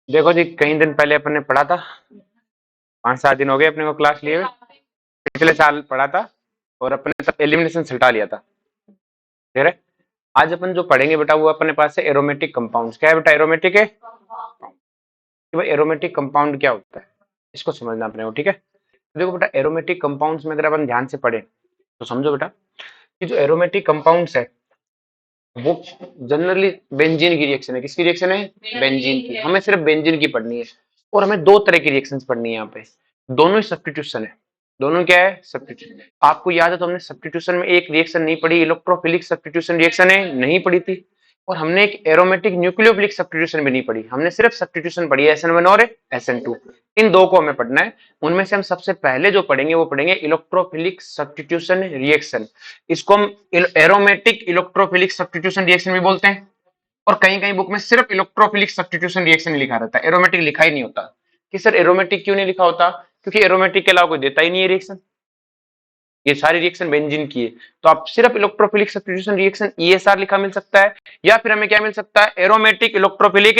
देखो जी, कई दिन पहले अपन ने पढ़ा था। 5-7 दिन हो गए अपने को क्लास लिए हुए। पिछले साल पढ़ा था और अपन ने सब एलिमिनेशन हटा लिया था। ठीक है। आज अपन जो पढ़ेंगे बेटा वो अपने पास है एरोमेटिक कंपाउंड्स। क्या है बेटा? एरोमेटिक है कि भाई एरोमेटिक कंपाउंड क्या होता है, इसको समझना अपने को। ठीक है। तो देखो बेटा, एरोमेटिक कंपाउंड्स में अगर अपन ध्यान से पढ़े तो समझो बेटा कि जो एरोमेटिक कंपाउंड्स है वो जनरली बेंजीन की रिएक्शन है। किसकी रिएक्शन है? बेंजीन की। हमें सिर्फ बेंजीन की पढ़नी है और हमें दो तरह की रिएक्शंस पढ़नी है यहाँ पे। दोनों ही सब्स्टिट्यूशन है। दोनों क्या है? सब्स्टिट्यूशन। आपको याद है तो हमने सब्स्टिट्यूशन में एक रिएक्शन नहीं पढ़ी, इलेक्ट्रोफिलिक सब्स्टिट्यूशन रिएक्शन है, नहीं पढ़ी थी। और हमने एक एरोमेटिक न्यूक्लियोफिलिक सब्स्टिट्यूशन भी नहीं पढ़ी, हमने सिर्फ सब्स्टिट्यूशन पढ़ी है, SN1 और SN2। इन दो को हमें पढ़ना है। उनमें से हम सबसे पहले जो पढ़ेंगे वो पढ़ेंगे इलेक्ट्रोफिलिक सब्स्टिट्यूशन रिएक्शन। इसको हम एरोमेटिक इलेक्ट्रोफिलिक सब्स्टिट्यूशन रिएक्शन भी बोलते हैं। और कहीं कहीं बुक में सिर्फ इलेक्ट्रोफिलिक सब्स्टिट्यूशन रिएक्शन लिखा रहता है, एरोमेटिक लिखा ही नहीं होता। कि सर एरोमेटिक क्यों नहीं लिखा होता? क्योंकि एरोमेटिक के अलावा कोई देता ही नहीं है रिएक्शन। ये सारी रिएक्शन बेंजीन की है। तो आप सिर्फ इलेक्ट्रोफिलिक सब्स्टिट्यूशन रिएक्शन ESR लिखा मिल सकता है, या फिर हमें क्या मिल सकता है? Aromatic electrophilic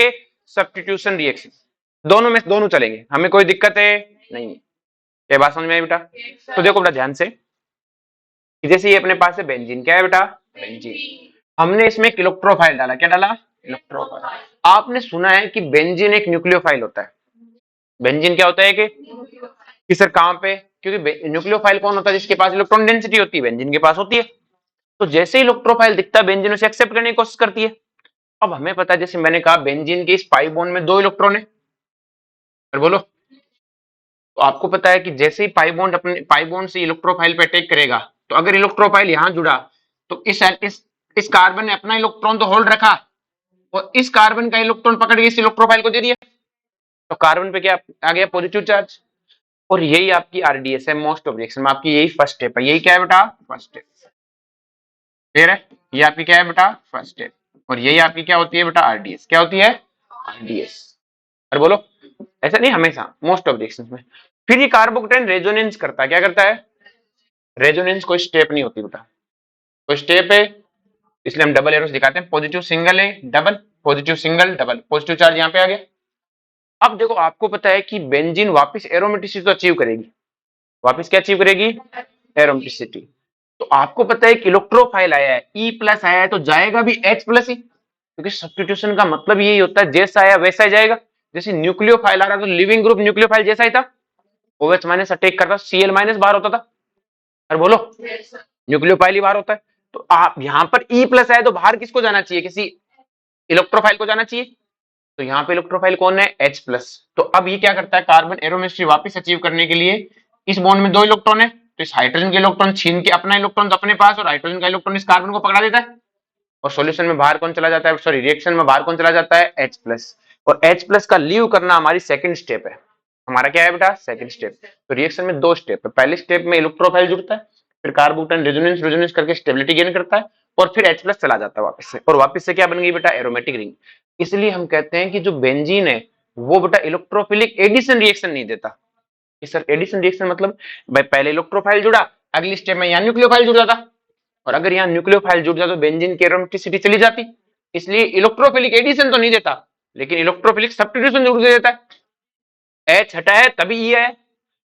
substitution reaction. दोनों में दोनों चलेंगे, हमें कोई दिक्कत है नहीं। ये बात समझ में आई बेटा? तो देखो बेटा ध्यान से, जैसे ये अपने पास है बेंजीन। क्या है बेटा? बेंजीन। हमने इसमें एक इलेक्ट्रोफाइल डाला। क्या डाला? इलेक्ट्रोफाइल। आपने सुना है कि बेंजीन एक न्यूक्लियोफाइल होता है। बेंजीन क्या होता है कि सर कहां पे? क्योंकि न्यूक्लियोफाइल कौन होता है? जिसके पास इलेक्ट्रॉन डेंसिटी होती है, बेंजीन के पास होती है। तो जैसे ही इलेक्ट्रोफाइल दिखता है बेंजीन उसे एक्सेप्ट करने की कोशिश करती है। अब हमें पता है, जैसे मैंने कहा बेंजीन के इस पाई बॉन्ड में दो इलेक्ट्रॉन है। और बोलो, तो आपको पता है कि जैसे ही पाई बॉन्ड अपने पाई बॉन्ड से इलेक्ट्रोफाइल पे अटैक करेगा, तो अगर इलेक्ट्रोफाइल यहां जुड़ा तो इस कार्बन ने अपना इलेक्ट्रॉन तो होल्ड रखा और इस कार्बन का इलेक्ट्रॉन पकड़ के इस इलेक्ट्रोफाइल को दे दिया। तो कार्बन पे क्या आ गया? Positive charge. और यही आपकी RDS है, मोस्ट ऑफ रिएक्शन में आपकी यही फर्स्ट स्टेप है। यही क्या है बेटा? First step. क्लियर है? ये आपकी क्या है बेटा? First step. और यही आपकी क्या होती है बेटा? RDS। क्या होती है? RDS। और बोलो, ऐसा नहीं, हमेशा मोस्ट ऑफ रिएक्शंस में। फिर ये कार्बोकेटाइन रेजोनेंस करता है। क्या करता है? रेजोनेंस कोई स्टेप नहीं होती बेटा, कोई स्टेप है। इसलिए हम डबल एरोस दिखाते हैं। पॉजिटिव सिंगल है, double, positive single double, positive charge यहाँ पे आ गया। अब देखो, आपको पता है कि बेंजीन वापस एरोमेटिसिटी तो अचीव करेगी। वापस क्या अचीव करेगी? एरोमेटिसिटी। तो आपको पता है कि इलेक्ट्रोफाइल आया है, E+ आया है, तो जाएगा भी H+ ही। क्योंकि सब्स्टिट्यूशन का मतलब यही होता है, जैसा आया वैसा ही जाएगा। जैसे न्यूक्लियोफाइल आ रहा तो लिविंग ग्रुप न्यूक्लियोफाइल जैसा ही था, OH- अटैक करता, Cl- बाहर होता था। और बोलो, न्यूक्लियोफाइल ही बाहर होता है। तो आप यहां पर E+ आए तो बाहर किसको जाना चाहिए? किसी इलेक्ट्रोफाइल को जाना चाहिए। तो यहाँ पे इलेक्ट्रोफाइल कौन है? H+। तो अब ये क्या करता है? कार्बन एरोमेस्ट्री वापस अचीव करने के लिए, इस बॉन्ड में दो इलेक्ट्रॉन है तो इस हाइड्रोजन के इलेक्ट्रॉन छीन के अपना इलेक्ट्रॉन तो अपने पास और हाइड्रोजन का इलेक्ट्रॉन इस कार्बन को पकड़ा देता है। और सॉल्यूशन में बाहर कौन चला जाता है? सॉरी, रिएक्शन में बाहर कौन चला जाता है? H+। और H+ का लीव करना हमारी सेकंड स्टेप है। हमारा क्या है बेटा? Second step. तो रिएक्शन में दो स्टेप है। पहले स्टेप में इलेक्ट्रोफाइल जुड़ता है, फिर कार्बोकेटाइन रेजोनेंस रेजोनेंस करके स्टेबिलिटी गेन करता है, और फिर H+ चला जाता है वापस से। और वापस से क्या बन गई बेटा? Aromatic ring. इसलिए हम कहते हैं कि जो बेंजीन है वो बेटा इलेक्ट्रोफिलिक एडिशन रिएक्शन नहीं देता। कि सर एडिशन रिएक्शन मतलब भाई पहले इलेक्ट्रोफाइल जुड़ा, अगली स्टेप में यहाँ न्यूक्लियोफाइल जुड़ जाता, और अगर यहाँ न्यूक्लियोफाइल जुड़ जाता तो बेंजीन की एरोमेटिसिटी चली जाती। इसलिए इलेक्ट्रोफिलिक एडिशन तो नहीं देता, लेकिन इलेक्ट्रोफिलिक सब्स्टिट्यूशन जरूर दे देता है। H हटा है तभी E है।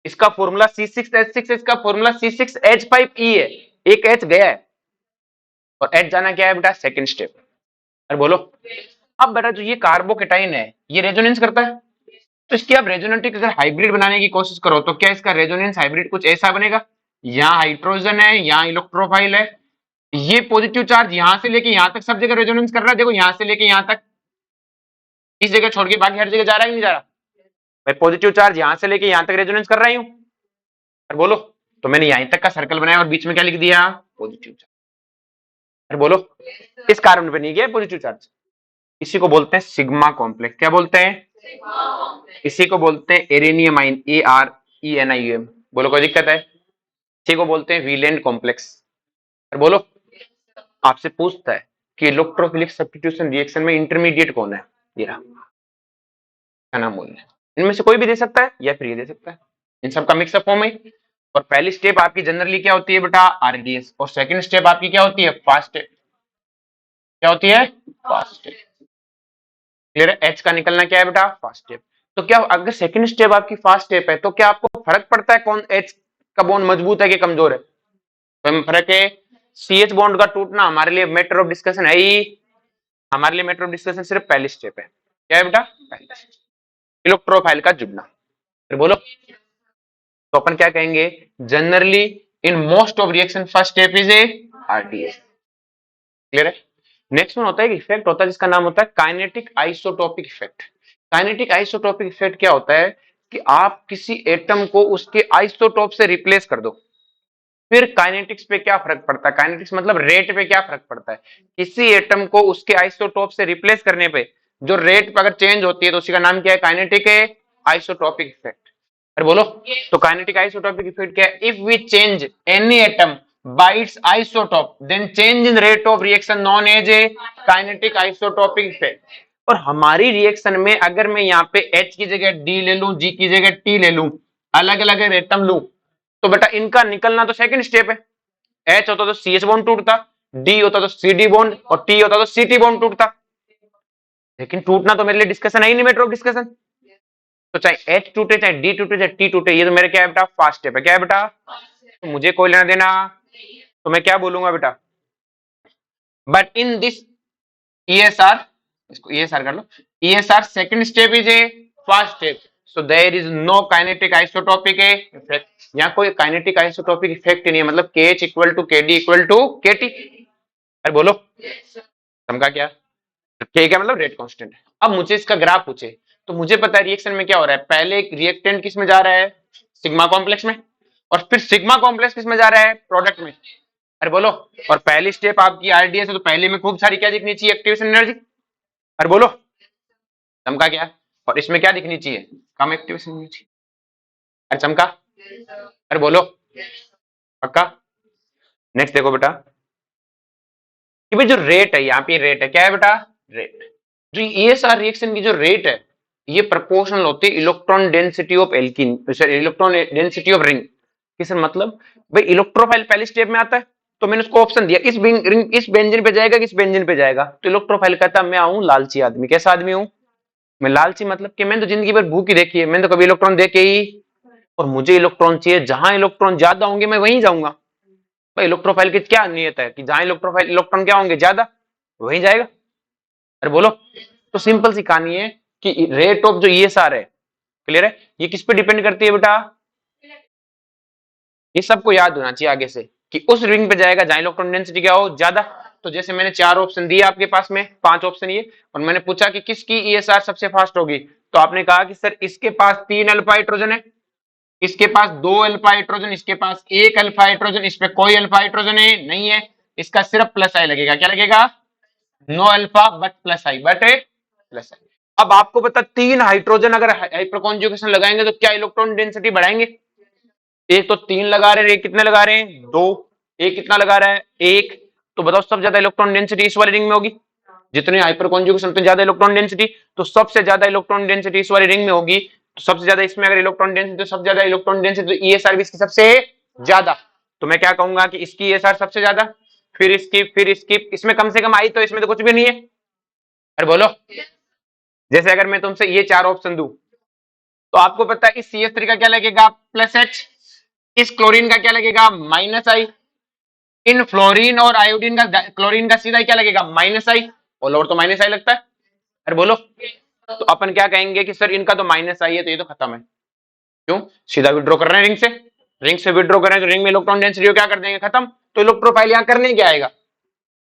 इसका फॉर्मूला C6H6, इसका फॉर्मूला C6H5E है। एक H गया है और H जाना क्या है बेटा? Second step. अरे बोलो, अब बेटा जो ये कार्बोकेटाइन है ये रेजोनेंस करता है, तो इसकी आप रेजोनेटिक अगर हाइब्रिड बनाने की कोशिश करो तो क्या इसका रेजोनेंस हाइब्रिड कुछ ऐसा बनेगा? यहाँ हाइड्रोजन है, यहाँ इलेक्ट्रोफाइल है, ये पॉजिटिव चार्ज यहां से लेके यहां तक सब जगह रेजोनेंस कर रहा है। देखो यहां से लेके यहां तक, इस जगह छोड़ के बाकी हर जगह जा रहा है कि नहीं जा रहा? मैं पॉजिटिव चार्ज यहां से लेके यहां तक रेजोनेंस कर रही हूँ। और बोलो, तो मैंने यहीं तक का सर्कल बनाया और बीच में क्या लिख दिया? Positive charge. अरे बोलो, इस कार्बन पे नहीं गया पॉजिटिव चार्ज। इसी को बोलते हैं सिग्मा कॉम्प्लेक्स। क्या बोलते हैं? इसी को बोलते हैं एरेनियम आइन, ARENIUM। बोलो, कोई दिक्कत है? इसी को बोलते हैं व्हीलेंट कॉम्प्लेक्स। और बोलो, आपसे पूछता है कि इलेक्ट्रोफिलिक सब्स्टिट्यूशन रिएक्शन में इंटरमीडिएट कौन है? ये रहा, क्या नाम बोलना है? इनमें से कोई भी दे सकता है या फिर ये दे सकता है, इन सबका मिक्सअप फॉर्म है। और पहली स्टेप आपकी जनरली क्या होती है बेटा? RDS। और सेकंड स्टेप आपकी क्या होती है? फास्ट। क्या होती है? फास्ट। क्लियर है? एच का निकलना क्या है बेटा? Fast step. तो क्या अगर सेकंड स्टेप आपकी फास्ट स्टेप है तो क्या आपको फर्क पड़ता है कौन एच का बॉन्ड मजबूत है कि कमजोर है? तो हमें फर्क है। सी एच बॉन्ड का टूटना हमारे लिए मैटर ऑफ डिस्कशन है ही, हमारे लिए मैटर ऑफ डिस्कशन सिर्फ पहली स्टेप है। क्या है बेटा? इलेक्ट्रोफाइल का जुड़ना। फिर बोलो। तो अपन क्या कहेंगे? Generally in most of reaction first step is A RDS. Clear है? नेक्स्ट वन होता है इफेक्ट होता है जिसका नाम होता है kinetic isotopic effect. Kinetic isotopic effect क्या होता है कि आप किसी एटम को उसके आइसोटोप से रिप्लेस कर दो, फिर काइनेटिक्स पे क्या फर्क पड़ता है? काइनेटिक्स मतलब रेट पे क्या फर्क पड़ता है? किसी एटम को उसके आइसोटोप से रिप्लेस करने पे जो रेट पे अगर चेंज होती है तो उसी का नाम क्या है? Kinetic isotopic effect. अरे बोलो। तो काइनेटिक आइसोटोपिक इफेक्ट क्या है? If we change any atom by its isotope then change in rate of reaction known as a kinetic isotopic effect. और हमारी रिएक्शन में अगर मैं यहाँ पे H की जगह D ले लूं, G की जगह T ले लूं, अलग अलग एटम लूं, तो बेटा इनका निकलना तो सेकंड स्टेप है। H होता तो CH बॉन्ड टूटता, D होता तो CD बॉन्ड और T होता तो CT बॉन्ड टूटता। लेकिन टूटना तो मेरे लिए डिस्कशन है ही नहीं, मैटर ऑफ डिस्कशन। तो चाहे H टूटे, चाहे D टूटे, चाहे T टूटे, ये तो मेरे क्या है बेटा? फास्ट स्टेप है। क्या है बेटा? तो मुझे कोई लेना देना। तो मैं क्या बोलूंगा बेटा? बट इन दिस ESR, इसको ESR कर लो, ESR second step is a first step, so there is no kinetic isotopic effect. यहाँ कोई काइनेटिक आइसोटोपिक इफेक्ट नहीं है, मतलब KH equal to KD equal to KT। अरे बोलो, समझा क्या? K क्या मतलब? रेट कांस्टेंट है। अब मुझे इसका ग्राफ पूछे तो मुझे पता है रिएक्शन में क्या हो रहा है। पहले एक रिएक्टेंट किस में जा रहा है? सिग्मा कॉम्प्लेक्स में, और फिर सिग्मा कॉम्प्लेक्स किस में जा रहा है? प्रोडक्ट में। अरे बोलो। और पहली स्टेप आपकी आरडीएस है तो पहले में खूब सारी क्या दिखनी चाहिए? Activation energy. अरे बोलो, चमका क्या? और इसमें क्या दिखनी चाहिए? कम एक्टिवेशन एनर्जी। अरे चमका? अरे बोलो, पक्का? नेक्स्ट देखो बेटा कि भाई जो रेट है, यहाँ पे रेट है, क्या है बेटा? रेट। जो ESR रिएक्शन की जो रेट है ये प्रोपोर्शनल होती है electron density of alkene, electron density of ring. किस मतलब? भाई इलेक्ट्रोफाइल पहली स्टेप में आता है तो मैंने उसको ऑप्शन दिया इस रिंग इस बेंजीन पे जाएगा, किस बेंजीन पे जाएगा? तो इलेक्ट्रोफाइल कहता मैं आऊं लालची आदमी। कैसा आदमी हूं मैं? लालची। मतलब कि मैंने तो जिंदगी भर भूख ही देखी है, मैंने तो कभी इलेक्ट्रॉन देखे ही, और मुझे इलेक्ट्रॉन चाहिए, जहां इलेक्ट्रॉन ज्यादा होंगे मैं वहीं जाऊंगा। भाई इलेक्ट्रोफाइल की क्या नियत है कि जहां इलेक्ट्रोफाइल इलेक्ट्रॉन क्या होंगे? ज्यादा, वहीं जाएगा। अरे बोलो। तो सिंपल सी कहानी है कि रेट ऑफ जो ESR है, क्लियर है, ये किस पे डिपेंड करती है बेटा? ये सबको याद होना चाहिए आगे से कि उस रिंग पे जाएगा जहां इलेक्ट्रॉन डेंसिटी क्या हो? ज्यादा। तो जैसे मैंने 4 ऑप्शन दिए आपके पास में, 5 ऑप्शन ये, और मैंने पूछा कि किसकी ESR सबसे फास्ट होगी, तो आपने कहा कि सर इसके पास 3 अल्फा हाइड्रोजन है, इसके पास 2 अल्फा हाइड्रोजन, इसके पास 1 अल्फा हाइड्रोजन, इस पे कोई अल्फा हाइड्रोजन है नहीं है, इसका सिर्फ प्लस आई लगेगा। क्या लगेगा? No alpha but plus I, but plus I. अब आपको पता 3 हाइड्रोजन अगर हाइपर कॉन्जुगेशन लगाएंगे तो क्या इलेक्ट्रॉन डेंसिटी बढ़ाएंगे? एक तो 3 लगा रहे हैं, एक कितने लगा रहे हैं? 2। एक कितना लगा रहा है? 1। तो बताओ सबसे ज्यादा इलेक्ट्रॉन डेंसिटी इस वाली रिंग में होगी। जितने हाइपर कॉन्जुगेशन उतनी ज्यादा इलेक्ट्रॉन डेंसिटी, तो सबसे ज्यादा इलेक्ट्रॉन डेंसिटी इस वाली रिंग में होगी। तो सबसे ज्यादा इसमें अगर इलेक्ट्रॉन डेंसिटी, तो सबसे ज्यादा इलेक्ट्रॉन डेंसिटी तो ESR भी इसकी सबसे ज्यादा। तो मैं क्या कहूंगा कि इसकी ESR सबसे ज्यादा, फिर इसकी, फिर इसकी, इसमें कम से कम आई तो इसमें तो कुछ भी नहीं है। अरे बोलो। जैसे अगर मैं तुमसे ये 4 ऑप्शन दूं तो आपको पता है इस CH3 का क्या लगेगा? Plus H। इस क्लोरीन का क्या लगेगा? माइनस आई। इन फ्लोरीन और आयोडीन का, क्लोरीन का सीधा क्या लगेगा? माइनस आई। और तो माइनस आई लगता है। अरे बोलो। तो अपन क्या कहेंगे कि सर इनका तो माइनस आई है तो ये तो खत्म है। क्यों? सीधा विड्रॉ कर रहे हैं रिंग से, रिंग से विड्रॉ कर रहे हैं तो रिंग में इलेक्ट्रॉन डेंसिटी क्या कर देंगे? खत्म। तो इलेक्ट्रोफाइल यहाँ करने क्या आएगा?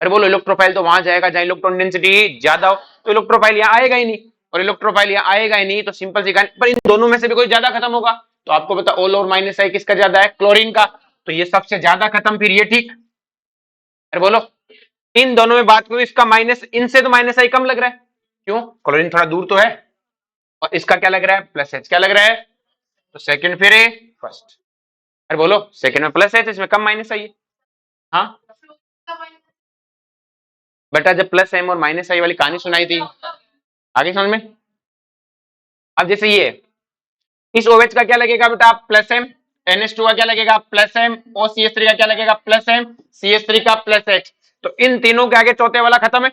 अरे बोलो, इलेक्ट्रोफाइल तो वहां जाएगा जहां इलेक्ट्रॉन डेंसिटी ज्यादा हो, तो इलेक्ट्रोफाइल यहाँ आएगा ही नहीं। और इलेक्ट्रोफाइल यहाँ आएगा ही नहीं तो सिंपल सी कहानी, पर इन दोनों में से भी कोई ज्यादा खत्म होगा। तो आपको पता ओल और माइनस आई किसका ज्यादा है? क्लोरीन का। तो ये सबसे ज्यादा खत्म, फिर ये ठीक। अरे बोलो। इन दोनों में बात करूं, इसका माइनस, इनसे तो माइनस आई कम लग रहा है। क्यों? क्लोरीन थोड़ा दूर तो है। और इसका क्या लग रहा है? Plus H. क्या लग रहा है? तो सेकंड फिर है फर्स्ट। अरे बोलो, सेकंड में प्लस एच, इसमें कम माइनस आई है। हाँ बेटा, जब प्लस एम और माइनस आई वाली कहानी सुनाई थी, आगे समझ में? अब जैसे ये इस OH का क्या लगेगा बेटा? Plus M. NH2 का क्या लगेगा? Plus M. OCH3 का क्या लगेगा? Plus M. CH3 का प्लस H। तो इन तीनों के आगे चौथे वाला खत्म है।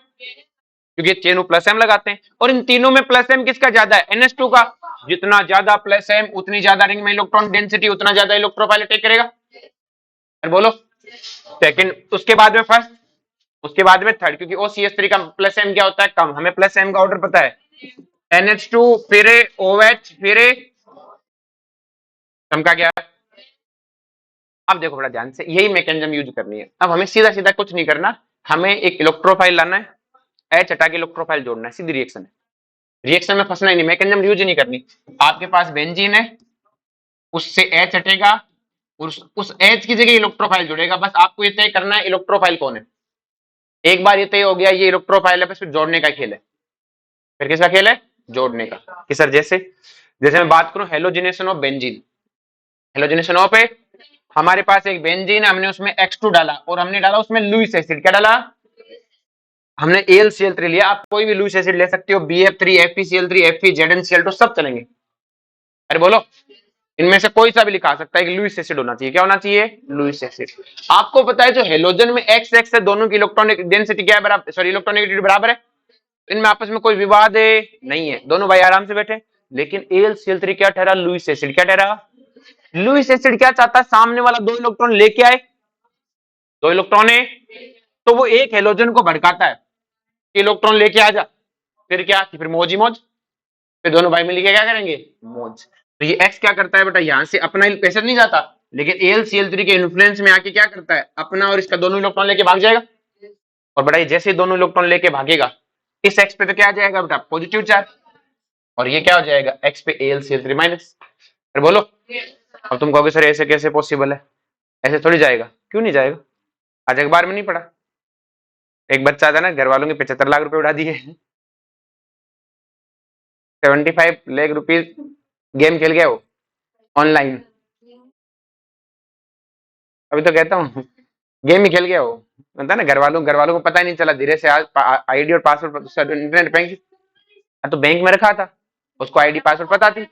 क्योंकि ये चेन प्लस एम लगाते हैं, और इन तीनों में प्लस एम किसका ज्यादा है, NH2 का। जितना ज्यादा प्लस एम उतनी ज्यादा रिंग में इलेक्ट्रॉन डेंसिटी, उतना ज्यादा इलेक्ट्रोफाइल अटैक करेगा। और बोलो सेकंड, उसके बाद में फर्स्ट, उसके बाद में थर्ड, क्योंकि OCH3 का प्लस एम क्या होता है, कम। हमें प्लस एम का ऑर्डर पता है, NH2 फिर OH फिर कम का क्या। अब देखो बड़ा ध्यान से, यही मैकेनिज्म यूज करनी है। अब हमें सीधा सीधा कुछ नहीं करना, हमें एक इलेक्ट्रोफाइल लाना है, H हटा के इलेक्ट्रोफाइल जोड़ना है, सीधी रिएक्शन है। रिएक्शन में फंसना ही नहीं, मैकेनिज्म यूज ही नहीं करनी। आपके पास बेंजीन है, उससे H हटेगा, उस H की जगह इलेक्ट्रोफाइल जुड़ेगा। बस आपको ये तय करना है इलेक्ट्रोफाइल कौन है। एक बार ये तय हो गया ये इलेक्ट्रोफाइल है, फिर जोड़ने का खेल है। फिर किसका खेल है, जोड़ने का। कि सर जैसे जैसे मैं बात करूं halogenation of benzene, halogenation of है, हमारे पास एक बेंजीन, हमने उसमें X2 डाला और हमने डाला उसमें लुईस एसिड। क्या डाला, हमने AlCl3 लिया। आप कोई भी लुईस एसिड ले सकते हो, BF3 FeCl3 Fe ZnCl2 सब चलेंगे। अरे बोलो, इनमें से कोई सा भी लिखा सकता है कि लुईस एसिड होना चाहिए। क्या होना चाहिए, लुईस एसिड। आपको पता है जो हेलोजन में X X है, दोनों की इलेक्ट्रॉनिक डेंसिटी क्या है, बराबर, सॉरी इलेक्ट्रॉनिक बराबर है। इनमें आपस में कोई विवाद है नहीं है, दोनों भाई आराम से बैठे। लेकिन AlCl3 क्या ठहरा, लुईस एसिड। क्या ठहरा, लुईस एसिड। क्या चाहता है, सामने वाला दो इलेक्ट्रॉन लेके आए, दो इलेक्ट्रॉन है, तो वो एक हेलोजन को भड़काता है, इलेक्ट्रॉन लेके आ जा। फिर क्या, फिर मौज ही मौज, फिर दोनों भाई मिलके क्या करेंगे, मौज। तो ये X क्या करता है बेटा, यहां से अपना प्रेशर नहीं जाता, लेकिन AlCl3 के इन्फ्लुएंस में आके क्या करता है, अपना और इसका दोनों इलेक्ट्रॉन लेके भाग जाएगा। और बेटा जैसे ही दोनों इलेक्ट्रॉन लेके भागेगा, इस X पे तो क्या आ जाएगा बेटा, पॉजिटिव चार्ज, और ये क्या हो जाएगा, X पे AlCl3 माइनस। फिर बोलो, अब तुम कहोगे सर ऐसे कैसे पॉसिबल है, ऐसे थोड़ी जाएगा। क्यों नहीं जाएगा, आज अखबार में नहीं पढ़ा, एक बच्चा था ना, घर वालों के 75 लाख रुपए उड़ा दिए, 75 लाख रुपीज गेम खेल गया वो ऑनलाइन। अभी तो कहता हूँ गेम ही खेल गया वो, बनता ना, घर वालों को पता ही नहीं चला, धीरे से आज आईडी और पासवर्ड इंटरनेट बैंक, तो बैंक में रखा था, उसको आईडी पासवर्ड पता थी।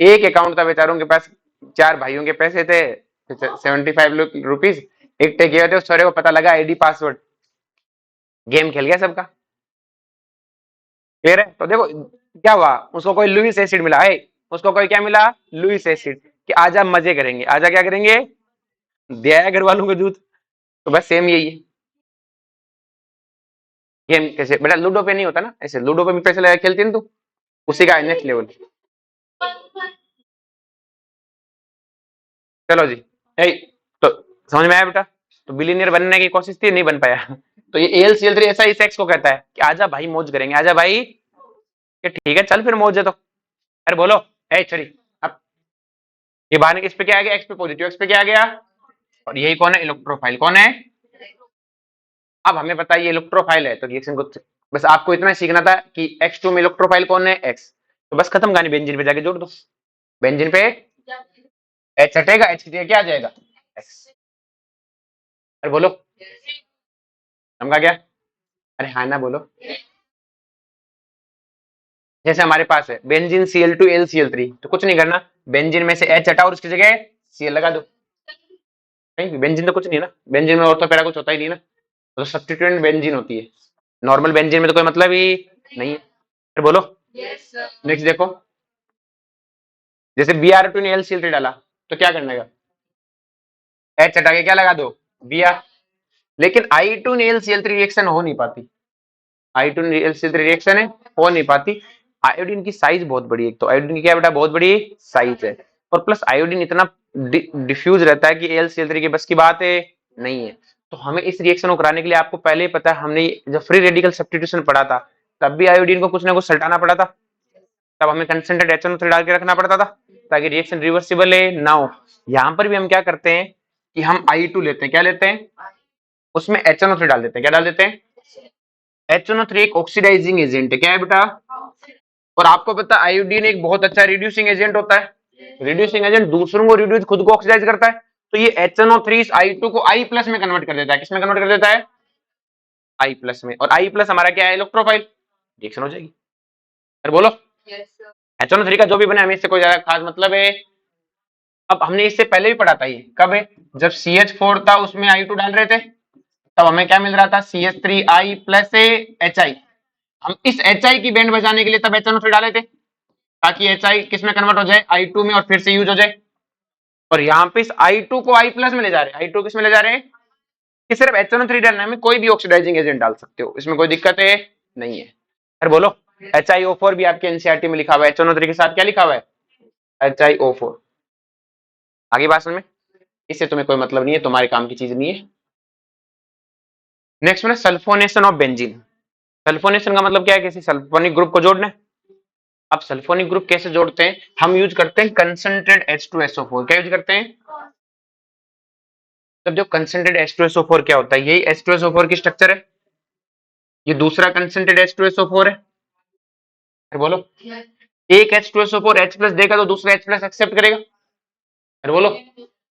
एक अकाउंट था बेचारों के पास, चार भाइयों के पैसे थे, 75 रुपीज इकट्ठे किए थे, उस छोरे को पता लगा आईडी पासवर्ड, गेम खेल गया सबका। क्लियर है। तो देखो क्या हुआ, उसको कोई लुईस एसिड मिला है, उसको कोई क्या मिला, लुईस एसिड, कि आजा मजे करेंगे, आजा क्या करेंगे, दिया है घर वालों को दूध। तो बस सेम यही है, गेम कैसे बेटा, लूडो पे नहीं होता ना ऐसे, लूडो पे भी पैसे लगा खेलती है ना तू, उसी का नेक्स्ट लेवल। चलो जी, तो समझ में आया बेटा। तो बिलीनियर बनने की कोशिश थी, नहीं बन पाया। तो ये AlCl3 ऐसा ही सेक्स को कहता है कि आजा भाई मौज करेंगे, आजा भाई, कि ठीक है चल फिर मौज है तो। अरे बोलो, चली अब, ये बाहर इस पे क्या आ गया, X पे पॉजिटिव, X पे क्या आ गया, और यही कौन है, इलेक्ट्रोफाइल कौन है। अब हमें बताइए इलेक्ट्रोफाइल है तो रिएक्शन को, बस आपको इतना सीखना था कि X2 में इलेक्ट्रोफाइल कौन है, X। तो बस खत्म कहानी, बेंजीन पे जाके जोड़ दो, बेंजीन पे H हटेगा, H की जगह क्या आ जाएगा, X। अरे बोलो, समझा क्या, अरे हाँ ना बोलो। जैसे हमारे पास है बेंजीन Cl2 AlCl3, तो कुछ नहीं करना, बेंजीन में से H हटाओ और उसकी जगह Cl लगा दो। नहीं बेंजीन तो कुछ नहीं है ना, बेंजीन में ऑर्थो पैरा कुछ होता ही नहीं ना, तो सब्स्टिट्यूएंट बेंजीन होती है, नॉर्मल बेंजीन में तो कोई मतलब ही नहीं है। फिर बोलो, नेक्स्ट देखो, जैसे Br2 ने AlCl3 डाला, तो क्या करना है, H हटा के क्या लगा दो, Br। लेकिन I2 ने AlCl3 रिएक्शन हो नहीं पाती, I2 ने AlCl3 रिएक्शन है, हो नहीं पाती। आयोडीन की साइज बहुत बड़ी है, तो आयोडीन की क्या बेटा, बहुत बड़ी साइज है, और प्लस आयोडीन इतना डिफ्यूज रहता है कि AlCl3 की बस की बात है नहीं है। तो हमें इस रिएक्शन को कराने के लिए, आपको पहले ही पता है, हमने जब फ्री रेडिकल सब्स्टिट्यूशन पढ़ा था, तब भी आयोडीन को कुछ ना कुछ सल्टाना पड़ा था, तब हमें कंसेंट्रेट HNO3 डाल के रखना पड़ता था, ताकि रिएक्शन रिवर्सिबल है ना हो। यहाँ पर भी हम क्या करते हैं कि हम I2 लेते हैं, क्या लेते हैं, उसमें HNO3 डाल देते हैं, क्या डाल देते हैं, HNO3 एक ऑक्सीडाइजिंग एजेंट है, क्या है बेटा। और आपको पता है आयोडीन एक बहुत अच्छा रिड्यूसिंग एजेंट होता है, रिड्यूसिंग एजेंट दूसरों को रिड्यूस, खुद को ऑक्सीडाइज करता है। तो ये HNO3 इस I2 को I प्लस में कन्वर्ट कर देता है, किसमें कन्वर्ट कर देता है, I प्लस में। और I प्लस हमारा क्या है, इलेक्ट्रोफाइल, रिएक्शन हो जाएगी। फिर बोलो, HNO3 का जो भी बने हमें इससे कोई ज्यादा खास मतलब है। अब हमने इससे पहले भी पढ़ा था, ये कब है, जब CH4 था उसमें I2 डाल रहे थे, तब हमें क्या मिल रहा था, CH3I प्लस HI। हम इस HI की बैंड बजाने के लिए तब HNO3 डाले थे ताकि HI किस में कन्वर्ट हो जाए, I2 में, और फिर से यूज हो जाए। और यहाँ पे इस I2 को I प्लस में ले जा रहे हैं। I2 किस में ले जा रहे हैं, कि सिर्फ HNO3 डालने में, कोई भी ऑक्सीडाइजिंग एजेंट डाल सकते हो, इसमें कोई दिक्कत है नहीं है। अरे बोलो, HiO4 भी आपके एनसीईआरटी में लिखा हुआ है, HNO3 के साथ क्या लिखा हुआ है, HiO4। आगे बात समझ में, इससे तुम्हें कोई मतलब नहीं है, तुम्हारे काम की चीज नहीं है। नेक्स्ट में सल्फोनेशन ऑफ बेंजीन। सल्फोनेशन का मतलब क्या है, किसी सल्फोनिक ग्रुप को जोड़ना है। अब सल्फोनिक ग्रुप कैसे जोड़ते हैं, हम यूज करते हैं कंसंट्रेट H2SO4। क्या यूज करते हैं, तब जो कंसंट्रेट H2SO4 क्या होता है, यही H2SO4 की स्ट्रक्चर है, ये दूसरा कंसंट्रेट H2SO4 है। अरे बोलो, एक H2SO4 H प्लस देगा तो दूसरा H प्लस एक्सेप्ट करेगा। अरे बोलो,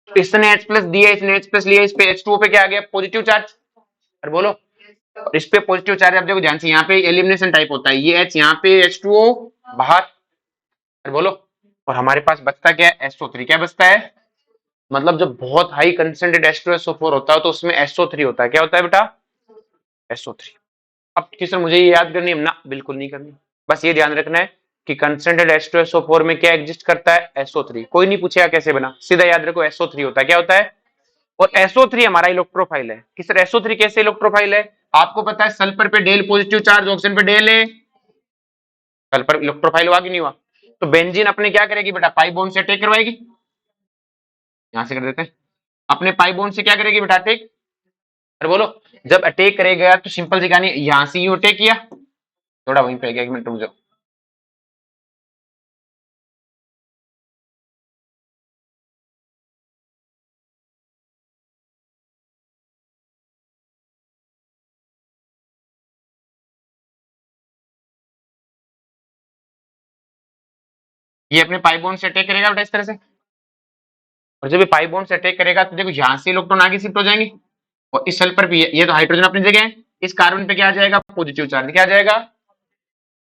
इसने H प्लस दिया, इसने H प्लस लिया, इस पे H2O पे क्या आ गया, पॉजिटिव चार्ज। अरे बोलो, इस पे पॉजिटिव चार्ज, आप देखो ध्यान से, यहाँ पे एलिमिनेशन टाइप होता है, ये H यहाँ पे, H2O बाहर। अरे बोलो, और हमारे पास बचता क्या है, SO3। क्या बचता है, मतलब जब बहुत हाई कंसंट्रेट H2SO4 होता है तो उसमें SO3 होता है। क्या होता है बेटा, SO3। अब किसर मुझे ये याद करनी है ना, बिल्कुल नहीं करनी, बस ये ध्यान रखना है कि कंसंट्रेट H2SO4 में क्या एग्जिस्ट करता है, SO3। कोई नहीं पूछेगा कैसे बना, सीधा याद रखो SO3 होता है। क्या होता है, और SO3 हमारा इलेक्ट्रोफाइल है। किसर SO3 कैसे इलेक्ट्रोफाइल है, आपको पता है सल्फर पे डेल पॉजिटिव चार्ज, ऑक्सीजन पे डेल है, सल्फर इलेक्ट्रोफाइल हुआ कि नहीं हुआ। तो बेंजीन अपने क्या करेगी बेटा, पाई बॉन्ड से अटैक करवाएगी। यहां से कर देते हैं, अपने पाई बॉन्ड से क्या करेगी बेटा, अटैक। अरे बोलो, जब अटैक करेगा तो सिंपल सी कहानी, यहां से यू अटैक किया, थोड़ा वहीं पे गया, एक मिनट रुक जाओ। ये अपने पाई बॉन्ड से अटैक करेगा बेटा इस तरह से, और जब ये पाई बॉन्ड से अटैक करेगा तो देखो यहाँ से इलेक्ट्रॉन आगे शिफ्ट हो जाएंगे, और इस सल्फर पे, ये तो हाइड्रोजन अपनी जगह है, इस कार्बन पे क्या आ जाएगा, पॉजिटिव चार्ज। क्या आ जाएगा,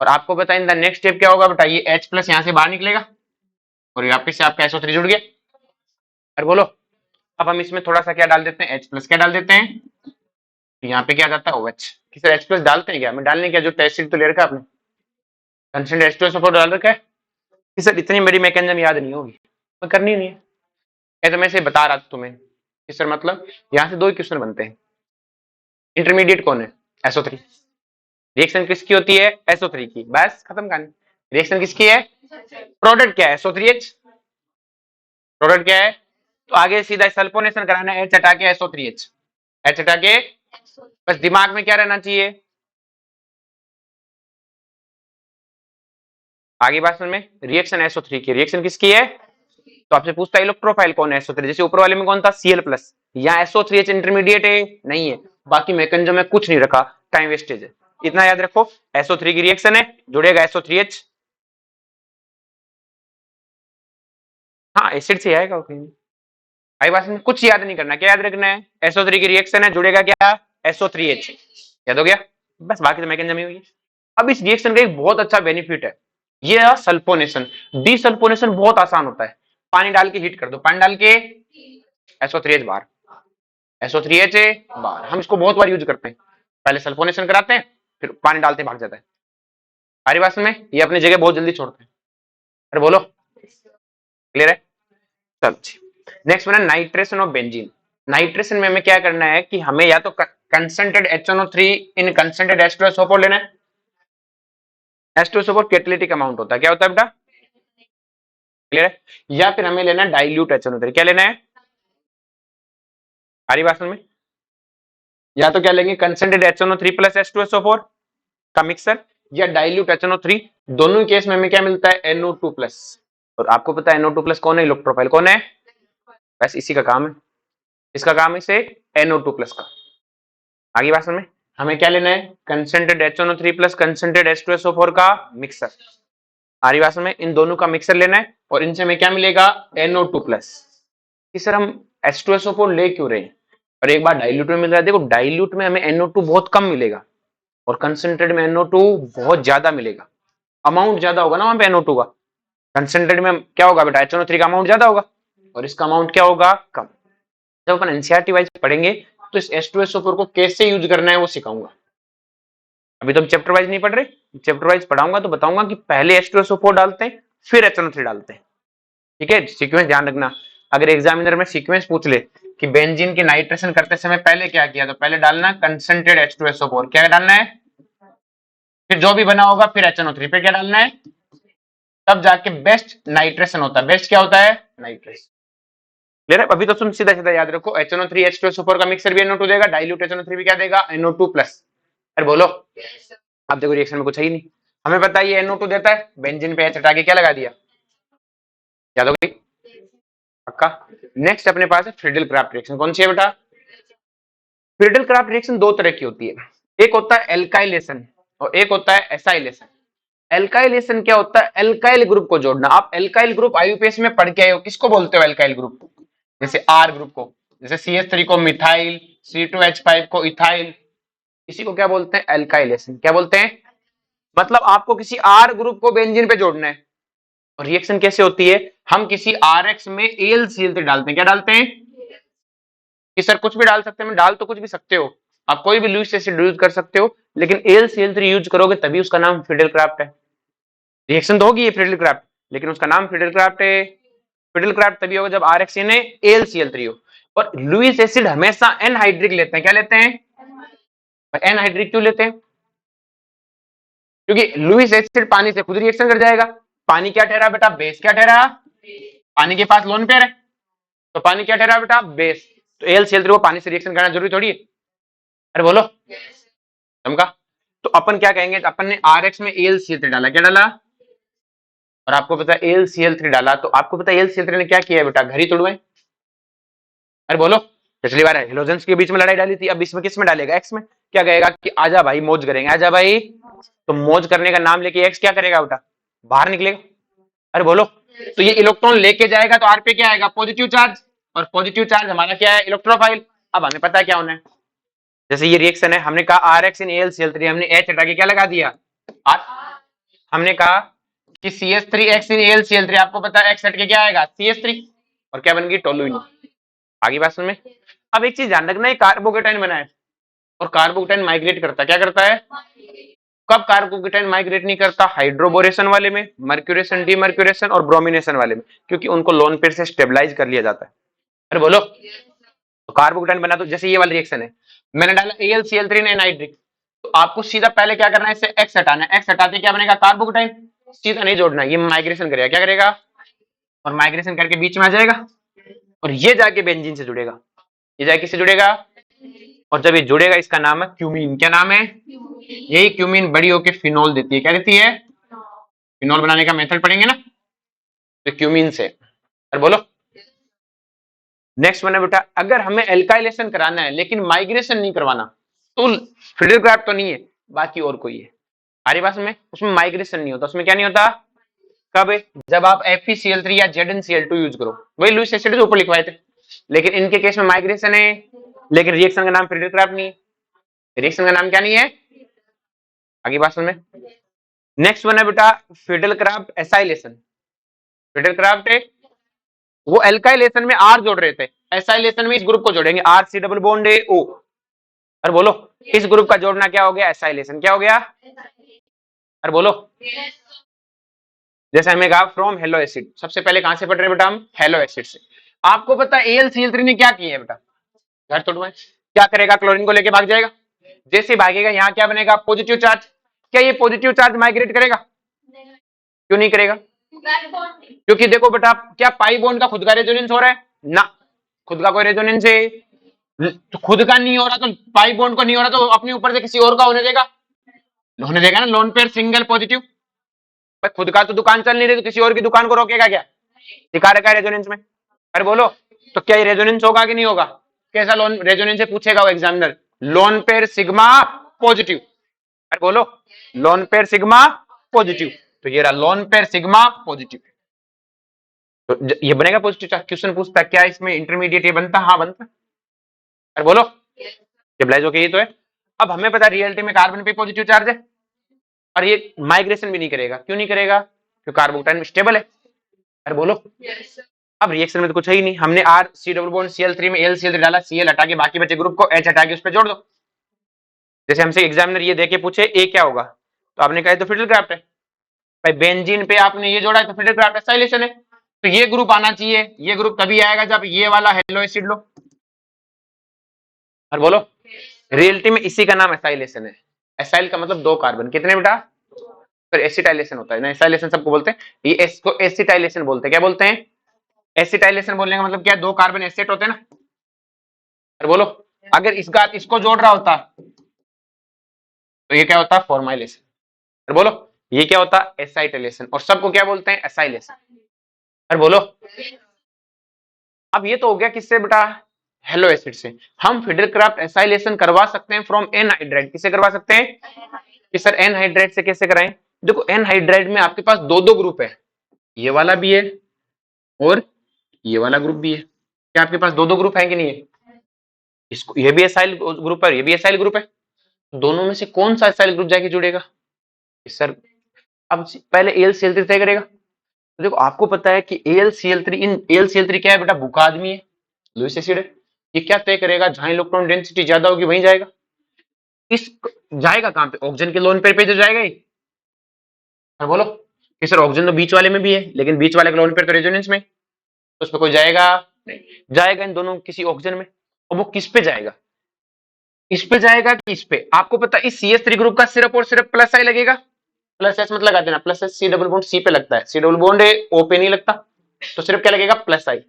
और आपको पता है इन द नेक्स्ट स्टेप क्या होगा बेटा, ये H प्लस यहाँ से बाहर निकलेगा, और ये वापिस से आपका SO3 जुड़ गया। अरे बोलो, अब हम इसमें थोड़ा सा क्या डाल देते हैं, H प्लस। क्या डाल देते हैं, तो यहाँ पे क्या जाता है, OH। किसी H प्लस डालते हैं क्या, मैं डालने क्या, जो टेस्ट शीट तो ले रखा है आपने, कंसेंट H2SO4 डाल रखा है कि सर इतनी मेरी मैकेनिज्म याद नहीं होगी, मैं करनी नहीं है, ऐसा मैं से बता रहा था तुम्हें कि सर मतलब यहाँ से दो ही क्वेश्चन बनते हैं। इंटरमीडिएट कौन है, SO3। रिएक्शन किसकी होती है, SO3 की, बस खत्म कहानी। रिएक्शन किसकी है, प्रोडक्ट क्या है, SO3H। प्रोडक्ट क्या है, तो आगे सीधा सल्फोनेशन कराना है, H हटा के SO3H, H हटा के, बस दिमाग में क्या रहना चाहिए, आगे बात समझ में, रिएक्शन SO3 की, रिएक्शन किसकी है, तो आपसे पूछता है इलेक्ट्रोफाइल कौन है, SO3। जैसे ऊपर वाले में कौन था, Cl प्लस, यहाँ SO3H इंटरमीडिएट है नहीं है, बाकी मैकेनिज्म में कुछ नहीं रखा, टाइम वेस्टेज है, इतना याद रखो। SO3 की रिएक्शन है, जुड़ेगा SO3H, हाँ एसिड से आएगा कहीं, आई बात में कुछ याद नहीं करना, क्या याद रखना है, SO3 की रिएक्शन है, जुड़ेगा क्या, SO3H, याद हो गया, बस बाकी तो मैकेनिज्म ही हुई है। अब इस रिएक्शन का एक बहुत अच्छा बेनिफिट है, ये है सल्फोनेशन। डीसल्फोनेशन बहुत आसान होता है, पानी डाल के हीट कर दो, पानी डाल के SO3H बाहर, SO3H बाहर, हम इसको बहुत बार यूज करते हैं, पहले सल्फोनेशन कराते हैं, फिर पानी डालते भाग जाता है, सारी बात में ये अपनी जगह बहुत जल्दी छोड़ते हैं। अरे बोलो, क्लियर है, चलो नेक्स्ट बना नाइट्रेशन ऑफ बेंजीन। नाइट्रेशन में हमें क्या करना है कि हमें या तो कंसंट्रेट HNO3 इन कंसंट्रेट H2SO4 लेना है, H2SO4 कैटालिटिक अमाउंट होता है, क्या होता है बेटा, क्लियर है, या फिर हमें लेना है डाइल्यूट HNO3। क्या लेना है, सारी बात में, या तो क्या लेंगे, कंसंट्रेट HNO3 प्लस H2SO4 का मिक्सर, या डाइल्यूट HNO3। दोनों केस में हमें क्या मिलता है, NO2 प्लस, और आपको पता है NO2 प्लस कौन है, इलेक्ट्रोफाइल कौन है, बस इसी का काम है, इसका काम है इसे NO2 प्लस का। आगे बात में, हमें क्या लेना है, concentrate HNO3 plus concentrate H2SO4 का मिक्सर, आरी बात में इन दोनों का मिक्सर लेना है, और इनसे हमें क्या मिलेगा, NO2 प्लस। सर हम H2SO4 ले क्यों रहे हैं, और एक बार डाइल्यूट में मिल रहा है, देखो डाइल्यूट में हमें NO2 बहुत कम मिलेगा, और कंसंट्रेट में NO2 बहुत ज्यादा मिलेगा, अमाउंट ज्यादा होगा ना वहां पे NO2 का, कंसंट्रेट में क्या होगा बेटा, HNO3 का अमाउंट ज्यादा होगा, और इसका अमाउंट क्या होगा, कम। जब अपन एनसीईआरटी वाइज पढ़ेंगे तो इस H2SO4 को कैसे यूज करना है वो सिखाऊंगा। अभी तो हम चैप्टर वाइज नहीं पढ़ रहे, चैप्टर वाइज पढ़ाऊंगा तो बताऊंगा कि पहले H2SO4 डालते हैं फिर HNO3 डालते हैं। ठीक है, सीक्वेंस ध्यान रखना। अगर एग्जामिनर में सीक्वेंस पूछ ले कि बेंजीन की नाइट्रेशन करते समय पहले क्या किया, तो पहले डालना कंसंट्रेटेड H2SO4, क्या डालना है, फिर जो भी बना होगा फिर HNO3 पे क्या डालना है, तब जाके बेस्ट नाइट्रेशन होता है। बेस्ट क्या होता है, नाइट्रेशन। क्लियर है? अभी तो तुम सीधा सीधा याद रखो, HNO3 H2SO4 का मिक्सर भी NO2 देगा, डाइल्यूट HNO3 भी क्या देगा, NO2 प्लस। अरे बोलो, अब देखो रिएक्शन में कुछ है ही नहीं, हमें पता है ये NO2 देता है, बेंजीन पे H हटा के क्या लगा दिया, याद हो गई पक्का। नेक्स्ट अपने पास है फ्रीडल क्राफ्ट रिएक्शन। कौन सी है बेटा, फ्रीडल क्राफ्ट रिएक्शन दो तरह की होती है, एक होता है एल्काइलेशन और एक होता है एसाइलेशन। एल्काइलेशन क्या होता है, एल्काइल ग्रुप को जोड़ना। आप एल्काइल ग्रुप आईयूपीएस में पढ़ के आए हो, किसको बोलते हो एल्काइल ग्रुप, जैसे आर ग्रुप को, जैसे CH3 को मिथाइल, C2H5 को इथाइल, इसी को क्या बोलते हैं, एल्काइलेशन। क्या बोलते हैं, मतलब आपको किसी आर ग्रुप को बेंजीन पे जोड़ना है। और रिएक्शन कैसे होती है, हम किसी RX में AlCl3 डालते हैं, क्या डालते हैं, कि सर कुछ भी डाल सकते हैं, डाल तो कुछ भी सकते हो, आप कोई भी लुईस एसिड यूज कर सकते हो, लेकिन AlCl3 यूज करोगे तभी उसका नाम फ्रीडल क्राफ्ट है। रिएक्शन तो होगी ये फ्रीडल क्राफ्ट, लेकिन उसका नाम फ्रीडल क्राफ्ट है। फ्रीडल क्राफ्ट तभी होगा जब RX ने AlCl3 हो। और लुईस एसिड हमेशा एनहाइड्रिक लेते हैं, क्या लेते हैं, एनहाइड्रिक क्यों लेते हैं, क्योंकि लुईस एसिड पानी से खुद रिएक्शन कर जाएगा। पानी क्या ठहरा बेटा, बेस। क्या ठहरा, पानी के पास लोन पेयर है, तो पानी क्या ठहरा बेटा, बेस। तो AlCl3 को पानी से रिएक्शन करना जरूरी थोड़ी है। अरे बोलो, समझा। तो अपन क्या कहेंगे, अपन ने RX में AlCl3 डाला, क्या डाला, और आपको पता है AlCl3 डाला, तो आपको पता है AlCl3 ने क्या किया बेटा, घर ही तोड़वाए। अरे बोलो, पिछली बार हेलोजेंस के बीच में लड़ाई डाली थी, अब इसमें किस में डालेगा, एक्स में। क्या कहेगा कि आजा भाई मौज करेंगे, आजा भाई, तो मौज करने का नाम लेके एक्स क्या करेगा बेटा, बाहर निकलेगा। अरे बोलो, तो ये इलेक्ट्रॉन लेके जाएगा तो आर पे क्या आएगा, पॉजिटिव चार्ज, और पॉजिटिव चार्ज हमारा क्या है, इलेक्ट्रोफाइल। अब हमें पता है क्या होना है, जैसे ये रिएक्शन है, हमने कहा RX इन AlCl3, हमने H हटा के क्या लगा दिया, आर। हमने कहा कि CH3X इन AlCl3, आपको पता है X हट के क्या आएगा, CH3, और क्या बन गई, टोलुइन। आगे बात सुन में। अब एक चीज ध्यान रखना, ये कार्बोकेटाइन बना है, और कार्बोकेटाइन माइग्रेट करता है, क्या करता है, कब कार्बोकेटाइन माइग्रेट नहीं करता, हाइड्रोबोरेशन वाले में, मर्क्यूरेशन, डीमर्क्यूरेशन और ब्रोमिनेशन वाले में, क्योंकि उनको लोन पेयर से स्टेबलाइज कर लिया जाता है। अरे बोलो, तो कार्बोकेटाइन बना, तो जैसे ये वाला रिएक्शन है, मैंने डाला AlCl3 ने नाइट्रिक, तो आपको सीधा पहले क्या करना है, इससे X हटाना है, X हटाते क्या बनेगा, कार्बोकेटाइन। सीधा नहीं जोड़ना, ये माइग्रेशन करेगा, क्या करेगा, और माइग्रेशन करके बीच में आ जाएगा, और ये जाके बेंजीन से जुड़ेगा, ये जाके किससे जुड़ेगा, और जब ये जुड़ेगा इसका नाम है क्यूमीन। क्या नाम है, यही क्यूमीन बड़ी होकर फिनोल देती है, क्या देती है, फिनोल बनाने का मेथड पढ़ेंगे ना, तो क्यूमीन से। और बोलो, नेक्स्ट वन है बेटा, अगर हमें एल्काइलेशन कराना है लेकिन माइग्रेशन नहीं करवाना, तो फ्रीडल क्राफ्ट तो नहीं है, बाकी और कोई है। हमारी बात में उसमें माइग्रेशन नहीं होता, उसमें क्या नहीं होता, कब, जब आप FeCl3 या ZnCl2 यूज करो, वही लुईस एसिड जो ऊपर लिखवाए थे, लेकिन इनके केस में माइग्रेशन है, लेकिन रिएक्शन का नाम फ्रीडल क्राफ्ट नहीं है। रिएक्शन का नाम क्या नहीं है, आगे बात में। नेक्स्ट वन है बेटा Friedel Crafts acylation. Friedel craft है, वो एल्काइलेशन में R जोड़ रहे थे, एसाइलेशन में इस ग्रुप को जोड़ेंगे, RC डबल बॉन्ड है O। और बोलो, इस ग्रुप का जोड़ना क्या हो गया, एसाइलेशन। क्या हो गया, और बोलो, जैसे हमें कहा फ्रॉम हेलो एसिड, सबसे पहले कहां से पढ़ रहे बेटा, हम हेलो एसिड से। आपको पता है AlCl3 ने क्या किया है बेटा, घर तोड़वाए, क्या करेगा, क्लोरीन को लेके भाग जाएगा, जैसे भागेगा यहाँ क्या बनेगा, पॉजिटिव चार्ज। क्या ये पॉजिटिव चार्ज माइग्रेट करेगा, क्यों नहीं करेगा, क्योंकि देखो बेटा, क्या पाई बॉन्ड का खुद का रेजोनेंस हो रहा है ना, खुद का कोई रेजोनेंस है, तो खुद का नहीं हो रहा, तो पाई बॉन्ड को नहीं हो रहा, तो अपने ऊपर से किसी और का होने देगा ना, लोन पेयर सिंगल पॉजिटिव। खुद का तो दुकान चल नहीं रही, तो किसी और की दुकान को रोकेगा क्या, दिखा रखा है रेजोनेंस में। अरे बोलो, तो क्या ये रेजोनेंस होगा कि नहीं होगा, कैसा लोन रेजोनेंस से पूछेगा वो examiner, lone pair sigma positive. अरे बोलो, लोन पेयर सिग्मा पॉजिटिव, तो ये रहा लोन पेयर सिग्मा पॉजिटिव, तो ये बनेगा पॉजिटिव चार्ज। क्वेश्चन पूछता है क्या इसमें इंटरमीडिएट ये बनता, हाँ बनता। अरे बोलो, स्टेबलाइज हो गया, ये तो है। अब हमें पता है रियलिटी में कार्बन पे पॉजिटिव चार्ज है, और ये माइग्रेशन भी नहीं करेगा, क्यों नहीं करेगा, क्योंकि कार्बोकेटाइन स्टेबल है। अरे बोलो, अब रिएक्शन में तो कुछ है ही नहीं, हमने R C double bond Cl3 में Cl3 डाला, Cl हटा के बाकी बचे ग्रुप को H हटा के उस पर जोड़ दो। जैसे हमसे एग्जामिनर ये देके पूछे ए क्या होगा, तो आपने कहा तो फिडल क्राफ्ट है भाई, बेंजीन पे आपने ये जोड़ा है तो फिडल क्राफ्ट एसाइलेशन है, तो ये ग्रुप आना चाहिए। ये ग्रुप तभी आएगा जब ये वाला हेलो एसिड लो। और बोलो, रियलिटी में इसी का नाम एसाइलेशन है। एसाइल का मतलब 2 कार्बन, कितने बेटा? फिर एसिटाइलेशन होता है ना, एसाइलेशन सबको बोलते हैं, ये एस को एसिटाइलेशन बोलते हैं। क्या बोलते हैं? एसिटाइलेशन बोलने का मतलब क्या है? 2 कार्बन एसेट होते हैं ना। और बोलो, अगर इसको जोड़ रहा होता तो ये क्या होता? फॉर्माइलेशन। और बोलो, ये क्या होता? एसाइटाइलेशन। और सबको क्या बोलते हैं? एसाइलेशन। और बोलो, अब ये तो हो गया किससे बेटा? हेलो एसिड से। हम फिडल क्राफ्ट एसाइलेशन करवा सकते हैं फ्रॉम एनहाइड्राइड। किससे करवा सकते हैं? कि सर एनहाइड्राइड से कैसे कराएं? देखो, एनहाइड्राइड में आपके पास 2 ग्रुप है, ये वाला भी है और ये वाला ग्रुप भी है। क्या आपके पास 2 ग्रुप है कि नहीं है? इसको ये भी एसाइल ग्रुप है, ये भी एसाइल ग्रुप है, दोनों में से कौन सा एसाइल ग्रुप जाके जुड़ेगा? सर अब पहले AlCl3 तय करेगा। तो देखो, आपको पता है कि AlCl3 क्या है बेटा? भूखा आदमी है, लुईस एसिड है। ये क्या तय करेगा? जहां इलेक्ट्रॉन डेंसिटी ज्यादा होगी वहीं जाएगा। इस जाएगा कहां पे? ऑक्सीजन के लोन पेयर पे जो जाएगा ही। और बोलो कि सर ऑक्सीजन तो बीच वाले में भी है, लेकिन बीच वाले का लोन पेयर तो रेजोनेंस में, तो उस पर कोई जाएगा नहीं, जाएगा इन दोनों किसी ऑक्सीजन में। और वो किस पे जाएगा? इस पे जाएगा कि इस पे? आपको पता है इस CH3 ग्रुप का सिर्फ और सिर्फ प्लस आई लगेगा। प्लस एस मत लगा देना, plus S C double bond C पे लगता है, सी डबल बॉन्ड ओ पे नहीं लगता, तो सिर्फ क्या लगेगा? प्लस आई।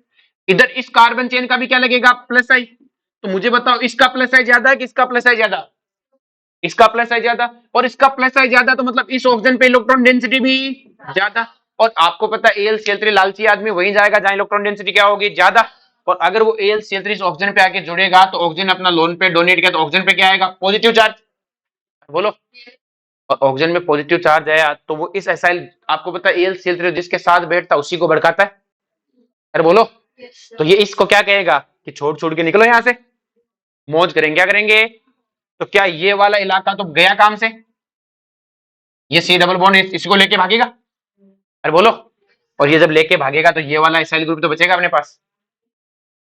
इधर इस कार्बन चेन का भी क्या लगेगा? प्लस आई। तो मुझे बताओ, इसका प्लस आई ज्यादा है कि इसका प्लस आई ज्यादा? इसका प्लस आई ज्यादा। और इसका प्लस आई ज्यादा तो मतलब इस ऑक्सीजन पे इलेक्ट्रॉन डेंसिटी भी ज्यादा। और आपको पता है AlCl3 लालची आदमी वहीं जाएगा जहां इलेक्ट्रॉन डेंसिटी क्या होगी? ज्यादा। और अगर वो AlCl3 इस ऑक्सीजन पे आके जुड़ेगा तो ऑक्सीजन अपना लोन पे डोनेट किया तो ऑक्सीजन पे क्या आएगा? Positive charge. बोलो, और ऑक्सीजन में पॉजिटिव चार्ज आया तो वो इस एसाइल, आपको पता है AlCl3 जिसके साथ बैठता उसी को भड़काता है। अरे बोलो, तो ये इसको क्या कहेगा कि छोड़ छोड़ के निकलो यहां से, मौज करेंगे। क्या करेंगे? तो क्या ये वाला इलाका तो गया काम से, ये सी डबल बॉन्ड इसको लेके भागेगा। अरे बोलो, और ये जब लेके भागेगा तो ये वाला एसाइल ग्रुप तो बचेगा अपने पास।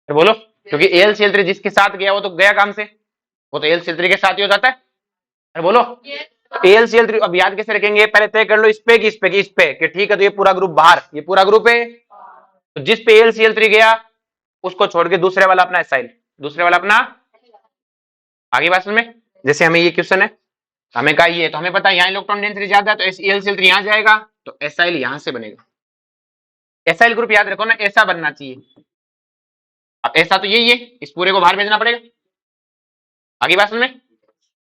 अरे बोलो, क्योंकि AlCl3 जिसके साथ गया वो तो गया काम से, वो तो AlCl3 के साथ ही हो जाता है। अरे बोलो, AlCl3 अब याद कैसे रखेंगे? पहले तय कर लो इस पे कि इस पे कि इस पे, कि ठीक है तो ये पूरा ग्रुप बाहर, ये पूरा ग्रुप है, तो जिस पे AlCl3 गया उसको छोड़ के दूसरे वाला अपना एसाइल, दूसरे वाला अपना। आगे बात समझ में? जैसे हमें ये क्वेश्चन है, हमें कहा ये, तो हमें पता है यहाँ इलेक्ट्रॉन डेंसिटी ज्यादा है तो AlCl3 यहाँ जाएगा, तो एसाइल यहां से बनेगा। एसाइल ग्रुप याद रखो ना, ऐसा बनना चाहिए। अब ऐसा तो यही है, इस पूरे को बाहर भेजना पड़ेगा। आगे बात समझ में?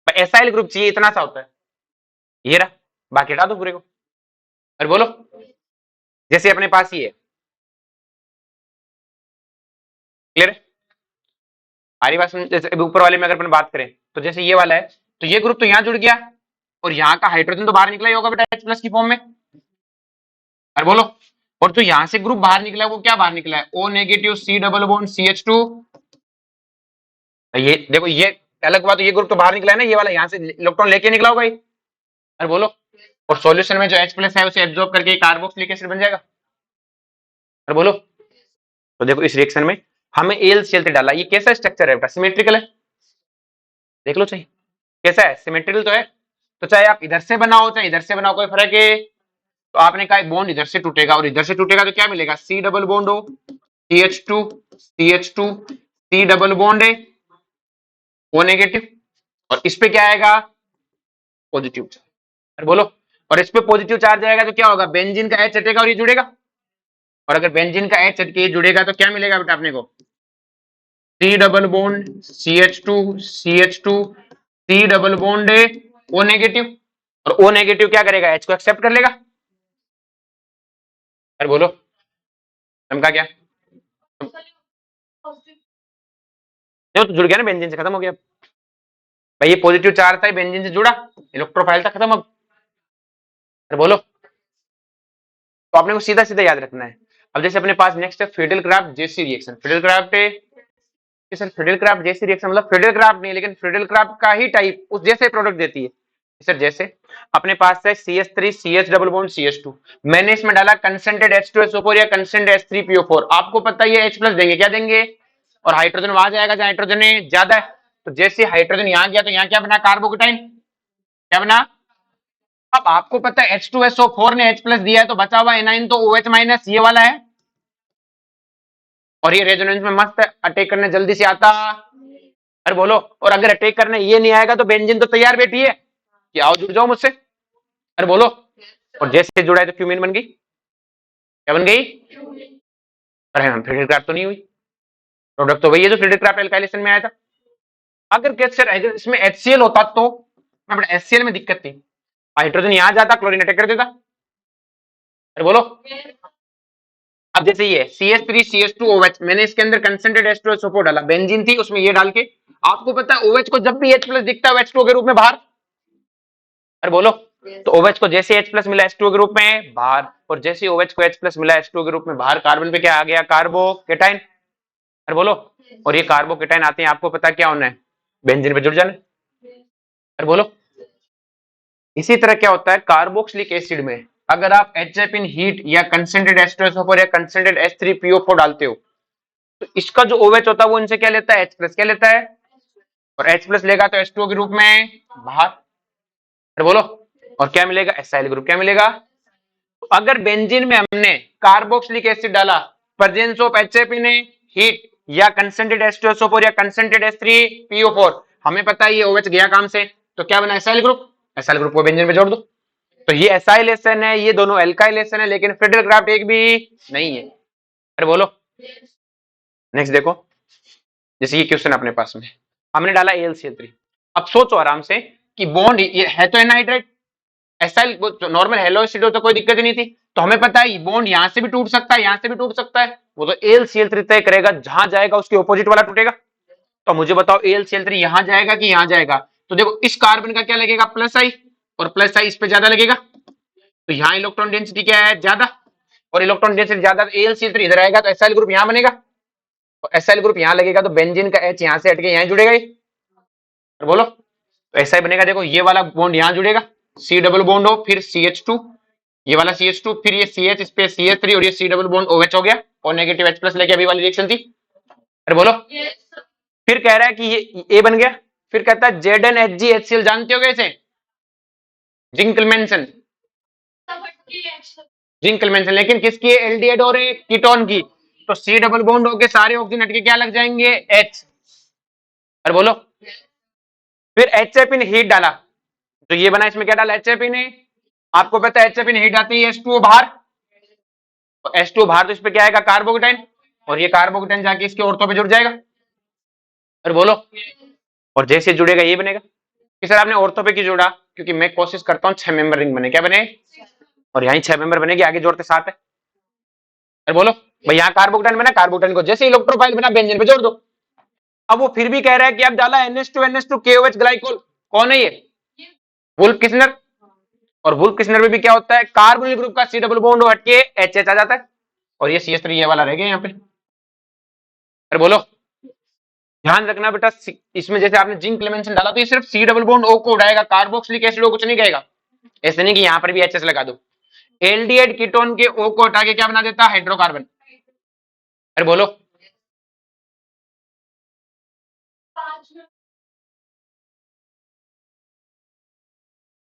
एसाइल ग्रुप चाहिए, इतना सा होता है, ये रहा, बाकी हटा दो पूरे को। और बोलो, जैसे अपने पास ये है, क्लियर है? हमारी बात सुन, जैसे ऊपर वाले में अगर अपन बात करें तो जैसे ये वाला है, तो ये ग्रुप तो यहाँ जुड़ गया और यहाँ का हाइड्रोजन तो बाहर निकला ही होगा बेटा H+ की फॉर्म में। और बोलो, और जो यहाँ से ग्रुप बाहर निकला है वो क्या बाहर निकला है? O negative C double bond CH2। ये देखो, ये अलग बात, ये ग्रुप तो बाहर निकला है ना, ये वाला यहाँ से इलेक्ट्रॉन लेके निकला होगा ही। और बोलो, और सॉल्यूशन में जो H+ है उसे एब्जॉर्ब करके कार्बोक्सिलिक एसिड बन जाएगा। और बोलो, तो देखो इस रिएक्शन में हमें AlCl3 डाला, ये कैसा स्ट्रक्चर है बेटा? सिमेट्रिकल है, देख लो चाहिए कैसा है, सिमेट्रिकल तो है। तो चाहे आप इधर से बनाओ चाहे इधर से बनाओ, कोई फर्क है? तो आपने कहा बॉन्ड इधर से टूटेगा और इधर से टूटेगा तो क्या मिलेगा? C डबल बॉन्ड हो, CH2 CH2 C double bond है O नेगेटिव, और इस पे क्या आएगा? Positive charge. बोलो, और इस पे पॉजिटिव चार्ज आएगा तो क्या होगा? बेंजीन का H हटेगा और ये जुड़ेगा, और अगर बेंजीन का H हट के जुड़ेगा तो क्या मिलेगा बेटा अपने को? C double bond CH2 CH2 C double bond है O नेगेटिव, और O नेगेटिव क्या करेगा? H को एक्सेप्ट कर लेगा। अरे बोलो, चमका क्या? नहीं तो जुड़ गया ना, बेंजीन से खत्म हो गया भाई, ये पॉजिटिव चार्ज था बेंजीन से जुड़ा, इलेक्ट्रोफाइल था, खत्म अब। अरे बोलो, तो आपने को सीधा सीधा याद रखना है। अब जैसे अपने पास नेक्स्ट है फिडल क्राफ्ट जेसी रिएक्शन। फिडल क्राफ्ट है सर, फिडल क्राफ्ट जेसी रिएक्शन मतलब फिडल क्राफ्ट नहीं, लेकिन फिडल क्राफ्ट का ही टाइप उस जैसे प्रोडक्ट देती है। सर जैसे अपने पास है CH3 CH double bond CH2, मैंने इसमें डाला कंसेंट्रेट H2SO4 या कंसेंट्रेट H3PO4, आपको पता है ये H प्लस देंगे, क्या देंगे, और हाइड्रोजन वहां जाएगा जहां हाइड्रोजन ज्यादा है, तो जैसे हाइड्रोजन यहां गया तो यहाँ क्या बना, कार्बोकेटाइन, क्या बना। अब आपको पता है H2SO4 ने H प्लस दिया है, तो बचा हुआ एनाइन तो OH माइनस ये वाला है, और ये रेजोनेंस में मस्त अटैक करने जल्दी से आता। अरे बोलो, और अगर अटैक करने ये नहीं आएगा तो बेंजीन तो तैयार बैठी है कि आओ जुड़ जाओ मुझसे। अरे बोलो, और जैसे जुड़ा है तो फ्यूमिन बन गई, क्या बन गई, अरे हम फ्रीडल क्राफ्ट तो नहीं हुई, प्रोडक्ट तो वही है जो फ्रीडल क्राफ्ट एल्काइलेशन में आया था। अगर कैसे इसमें HCl होता तो HCl में दिक्कत थी, हाइड्रोजन यहां जाता क्लोरीन अटैक कर देता। अरे बोलो, अब जैसे ये CH3CH2OH, मैंने इसके अंदर कंसेंट्रेट H2SO4 डाला, बेंजीन थी उसमें ये डाल के, आपको पता है OH को जब भी H प्लस दिखता है H2O के रूप में बाहर। अरे बोलो, तो OH को जैसे H प्लस मिला H2O के रूप में बाहर, और जैसे OH को H प्लस मिला H2O के रूप में बाहर, कार्बन पे क्या आ गया, कार्बोकेटाइन। अरे बोलो, और ये कार्बोकेटाइन आते हैं, आपको पता क्या होना है, बेंजीन पे जुड़ जाना। अरे बोलो, इसी तरह क्या होता है कार्बोक्सिलिक एसिड में, अगर आप HF इन हीट या कंसेंट्रेट H2SO4 या कंसेंट्रेट H3PO4 डालते हो, तो इसका जो OH होता है वो इनसे क्या लेता है, H प्लस क्या लेता है, और H प्लस लेगा तो H2O के रूप में बाहर। अरे बोलो, और क्या मिलेगा, एसाइल ग्रुप, क्या मिलेगा। तो अगर बेंजीन में हमने कार्बोक्सिलिक एसिड डाला, presence of HF in heat या कंसेंट्रेट H2SO4 या कंसेंट्रेट H3PO4, हमें पता है ये OH गया काम से, तो क्या बना, एसाइल ग्रुप, एसाइल ग्रुप को बेंजीन में जोड़ दो, तो ये एसाइलेशन है, ये दोनों एल्काइलेशन है, लेकिन फ्रीडल क्राफ्ट एक भी नहीं है। अरे बोलो, नेक्स्ट देखो, जैसे ये क्वेश्चन अपने पास में हमने डाला AlCl3, अब सोचो आराम से कि बॉन्ड ये है तो anhydride, acyl normal hello acid हो तो कोई दिक्कत ही नहीं थी, तो हमें पता है बॉन्ड यहां से भी टूट सकता है, यहां से भी टूट सकता है, वो तो AlCl3 तय करेगा, जहां जाएगा उसके ऑपोजिट वाला टूटेगा। तो मुझे बताओ AlCl3 यहां जाएगा कि यहां जाएगा, तो देखो इस कार्बन का क्या लगेगा, प्लस आई, और प्लस आई इस पे ज्यादा लगेगा, तो यहाँ इलेक्ट्रॉन डेंसिटी क्या है, ज्यादा, और इलेक्ट्रॉन डेंसिटी ज्यादा, तो AlCl3 इधर आएगा तो एसाइल ग्रुप यहाँ बनेगा, और एसाइल ग्रुप यहाँ लगेगा तो बेंजीन का H यहाँ से हटके यहाँ जुड़ेगा, और बोलो, तो ऐसा ही बनेगा, देखो ये वाला बॉन्ड यहाँ जुड़ेगा, C डबल बॉन्ड हो, फिर CH2, ये वाला CH2, फिर ये CH स्पेस CH3, और ये C डबल बॉन्ड OH हो गया, और नेगेटिव H प्लस लेके अभी वाली रिएक्शन थी। अरे बोलो, फिर कह रहा है कि ये A बन गया, फिर कहता है ZnHgHCl, जानते हो कैसे, जिंकलमेंसन, जिंकलमेंसन, लेकिन किसकी, एल्डिहाइड और कीटोन की, तो C डबल बॉन्ड होके सारे ऑक्सीजन हटके क्या लग जाएंगे, H। अरे बोलो, फिर HF इन हीट डाला, तो ये बना, इसमें क्या डाला, HF इन, आपको पता है HF इन हीट आती है H2O बाहर, तो H2O बाहर, तो इस पे क्या आएगा, कार्बोकेटाइन, और ये कार्बोकेटाइन जाके इसके ऑर्थो पे जुड़ जाएगा। अरे बोलो, और जैसे जुड़ेगा ये बनेगा कि सर आपने ऑर्थो पे क्यों जोड़ा, क्योंकि मैं कोशिश करता हूँ 6 मेंबर रिंग बने, क्या बने, और यहीं 6 मेंबर बनेगी, आगे जोड़ते 7 है। अरे बोलो भाई, यहाँ कार्बोकेटाइन बना, कार्बोकेटाइन को जैसे इलेक्ट्रोफाइल बना बेंजीन पे जोड़ दो। अब वो फिर भी कह रहा है कि अब डाला NH2 KOH ग्लाइकोल, कौन है ये, वुल्फ किस्नर, और वुल्फ किस्नर में भी क्या होता है, कार्बोनिल ग्रुप का C डबल बॉन्ड हटके HH आ जाता है, और ये CH3 ये वाला रह गया यहाँ पे। अरे बोलो, ध्यान रखना बेटा, इसमें जैसे आपने जिंक क्लेमेंसन डाला तो ये सिर्फ C डबल बॉन्ड O को उड़ाएगा, कार्बोक्सिलिक एसिड कुछ नहीं कहेगा, ऐसे नहीं कि यहाँ पर भी HS लगा दो, एल्डिहाइड कीटोन के O को हटा के क्या बना देता है, हाइड्रोकार्बन। अरे बोलो,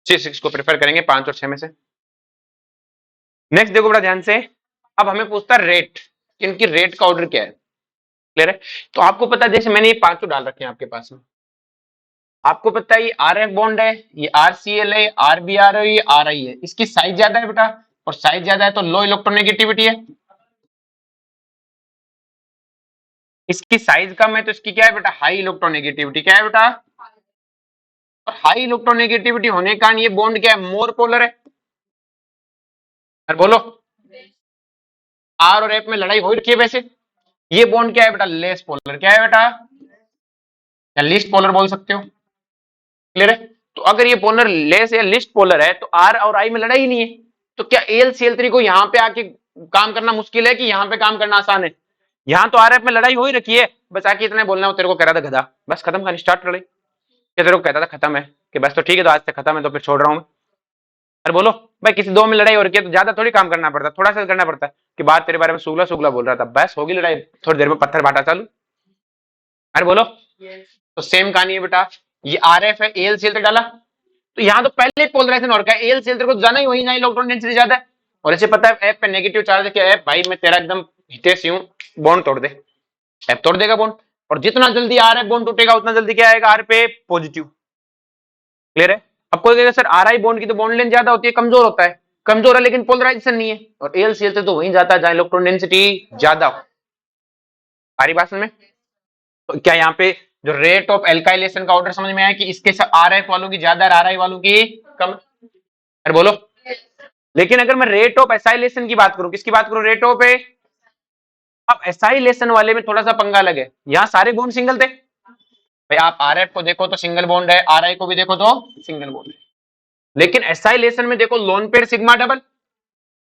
6 को प्रेफर करेंगे 5 और 6 में से। नेक्स्ट देखो बड़ा ध्यान से, अब हमें पूछता है रेट, इनकी रेट का ऑर्डर क्या है, क्लियर है। तो आपको पता है, जैसे मैंने ये पांचों डाल रखे हैं आपके पास में, आपको पता है ये RF बॉन्ड है, ये RCl है, RBr है, ये RI है, इसकी साइज ज्यादा है बेटा, और साइज ज्यादा है तो लो इलेक्ट्रोनेगेटिविटी है, इसकी साइज कम है तो इसकी क्या है बेटा, हाई इलेक्ट्रोनेगेटिविटी, क्या है बेटा, और हाई इलेक्ट्रोनेगेटिविटी होने के कारण ये बॉन्ड क्या है, मोर पोलर है। और बोलो, R और F में लड़ाई हो रखी है वैसे, ये बॉन्ड क्या है बेटा, लेस पोलर, क्या है बेटा, या लीस्ट पोलर बोल सकते हो, क्लियर है। तो अगर ये पोलर लेस या लिस्ट पोलर है तो R और I में लड़ाई ही नहीं है, तो क्या AlCl3 को यहाँ पे आके काम करना मुश्किल है कि यहाँ पे काम करना आसान है, यहाँ तो RF में लड़ाई हो ही रखी है, बस आके इतना बोलना, तेरे को कह रहा था गधा, बस खत्म, कहानी स्टार्ट लड़ाई, क्या तेरे को कहता था खत्म है, कि बस तो ठीक है, तो आज से खत्म है, तो फिर छोड़ रहा हूँ मैं। अरे बोलो भाई, किसी दो में लड़ाई हो रही है तो ज्यादा थोड़ी काम करना पड़ता, थोड़ा सा करना पड़ता है कि बात तेरे बारे में सुगला सुगला बोल रहा था, बस होगी लड़ाई, थोड़ी देर में पत्थर बांटा चालू। अरे बोलो। तो सेम कहानी है बेटा, ये आर एफ है, एल सी डाला, तो यहाँ तो पहले पोलराइजेशन और क्या, एल सी को जाना ही वही, ना इलेक्ट्रॉन डेंसिटी ज्यादा है, और ऐसे पता है एफ पे नेगेटिव चार्ज है, क्या है भाई, मैं तेरा एकदम हितेश हूं, बॉन्ड तोड़ दे, एफ तोड़ देगा बॉन्ड, और जितना जल्दी आर एफ बॉन्ड टूटेगा उतना जल्दी क्या आएगा, आर पे पॉजिटिव। क्लियर है। अब कोई कहेगा सर आर आई बॉन्ड की तो बॉन्ड लेंथ ज्यादा होती है, कमजोर होता है, कमजोर है लेकिन पोलराइजेशन नहीं है, और एल सी से तो वहीं जाता है जहां इलेक्ट्रॉन डेंसिटी ज्यादा हो। सारी बात में, तो क्या यहाँ पे जो रेट ऑफ एल्काइलेशन का ऑर्डर समझ में आया कि इसके आर एफ वालों की ज्यादा, आर आई वालों की कम। अरे बोलो। लेकिन अगर मैं रेट ऑफ एसाइलेशन की बात करूं, किसकी बात करूं, रेट ऑफ है, अब एसाइलेशन वाले में थोड़ा सा पंगा लगे, यहाँ सारे बॉन्ड सिंगल थे भाई, आप आर एफ को देखो तो सिंगल बॉन्ड है, आर आई को भी देखो तो सिंगल बॉन्ड है, लेकिन एसाइलेशन में देखो lone pair sigma double,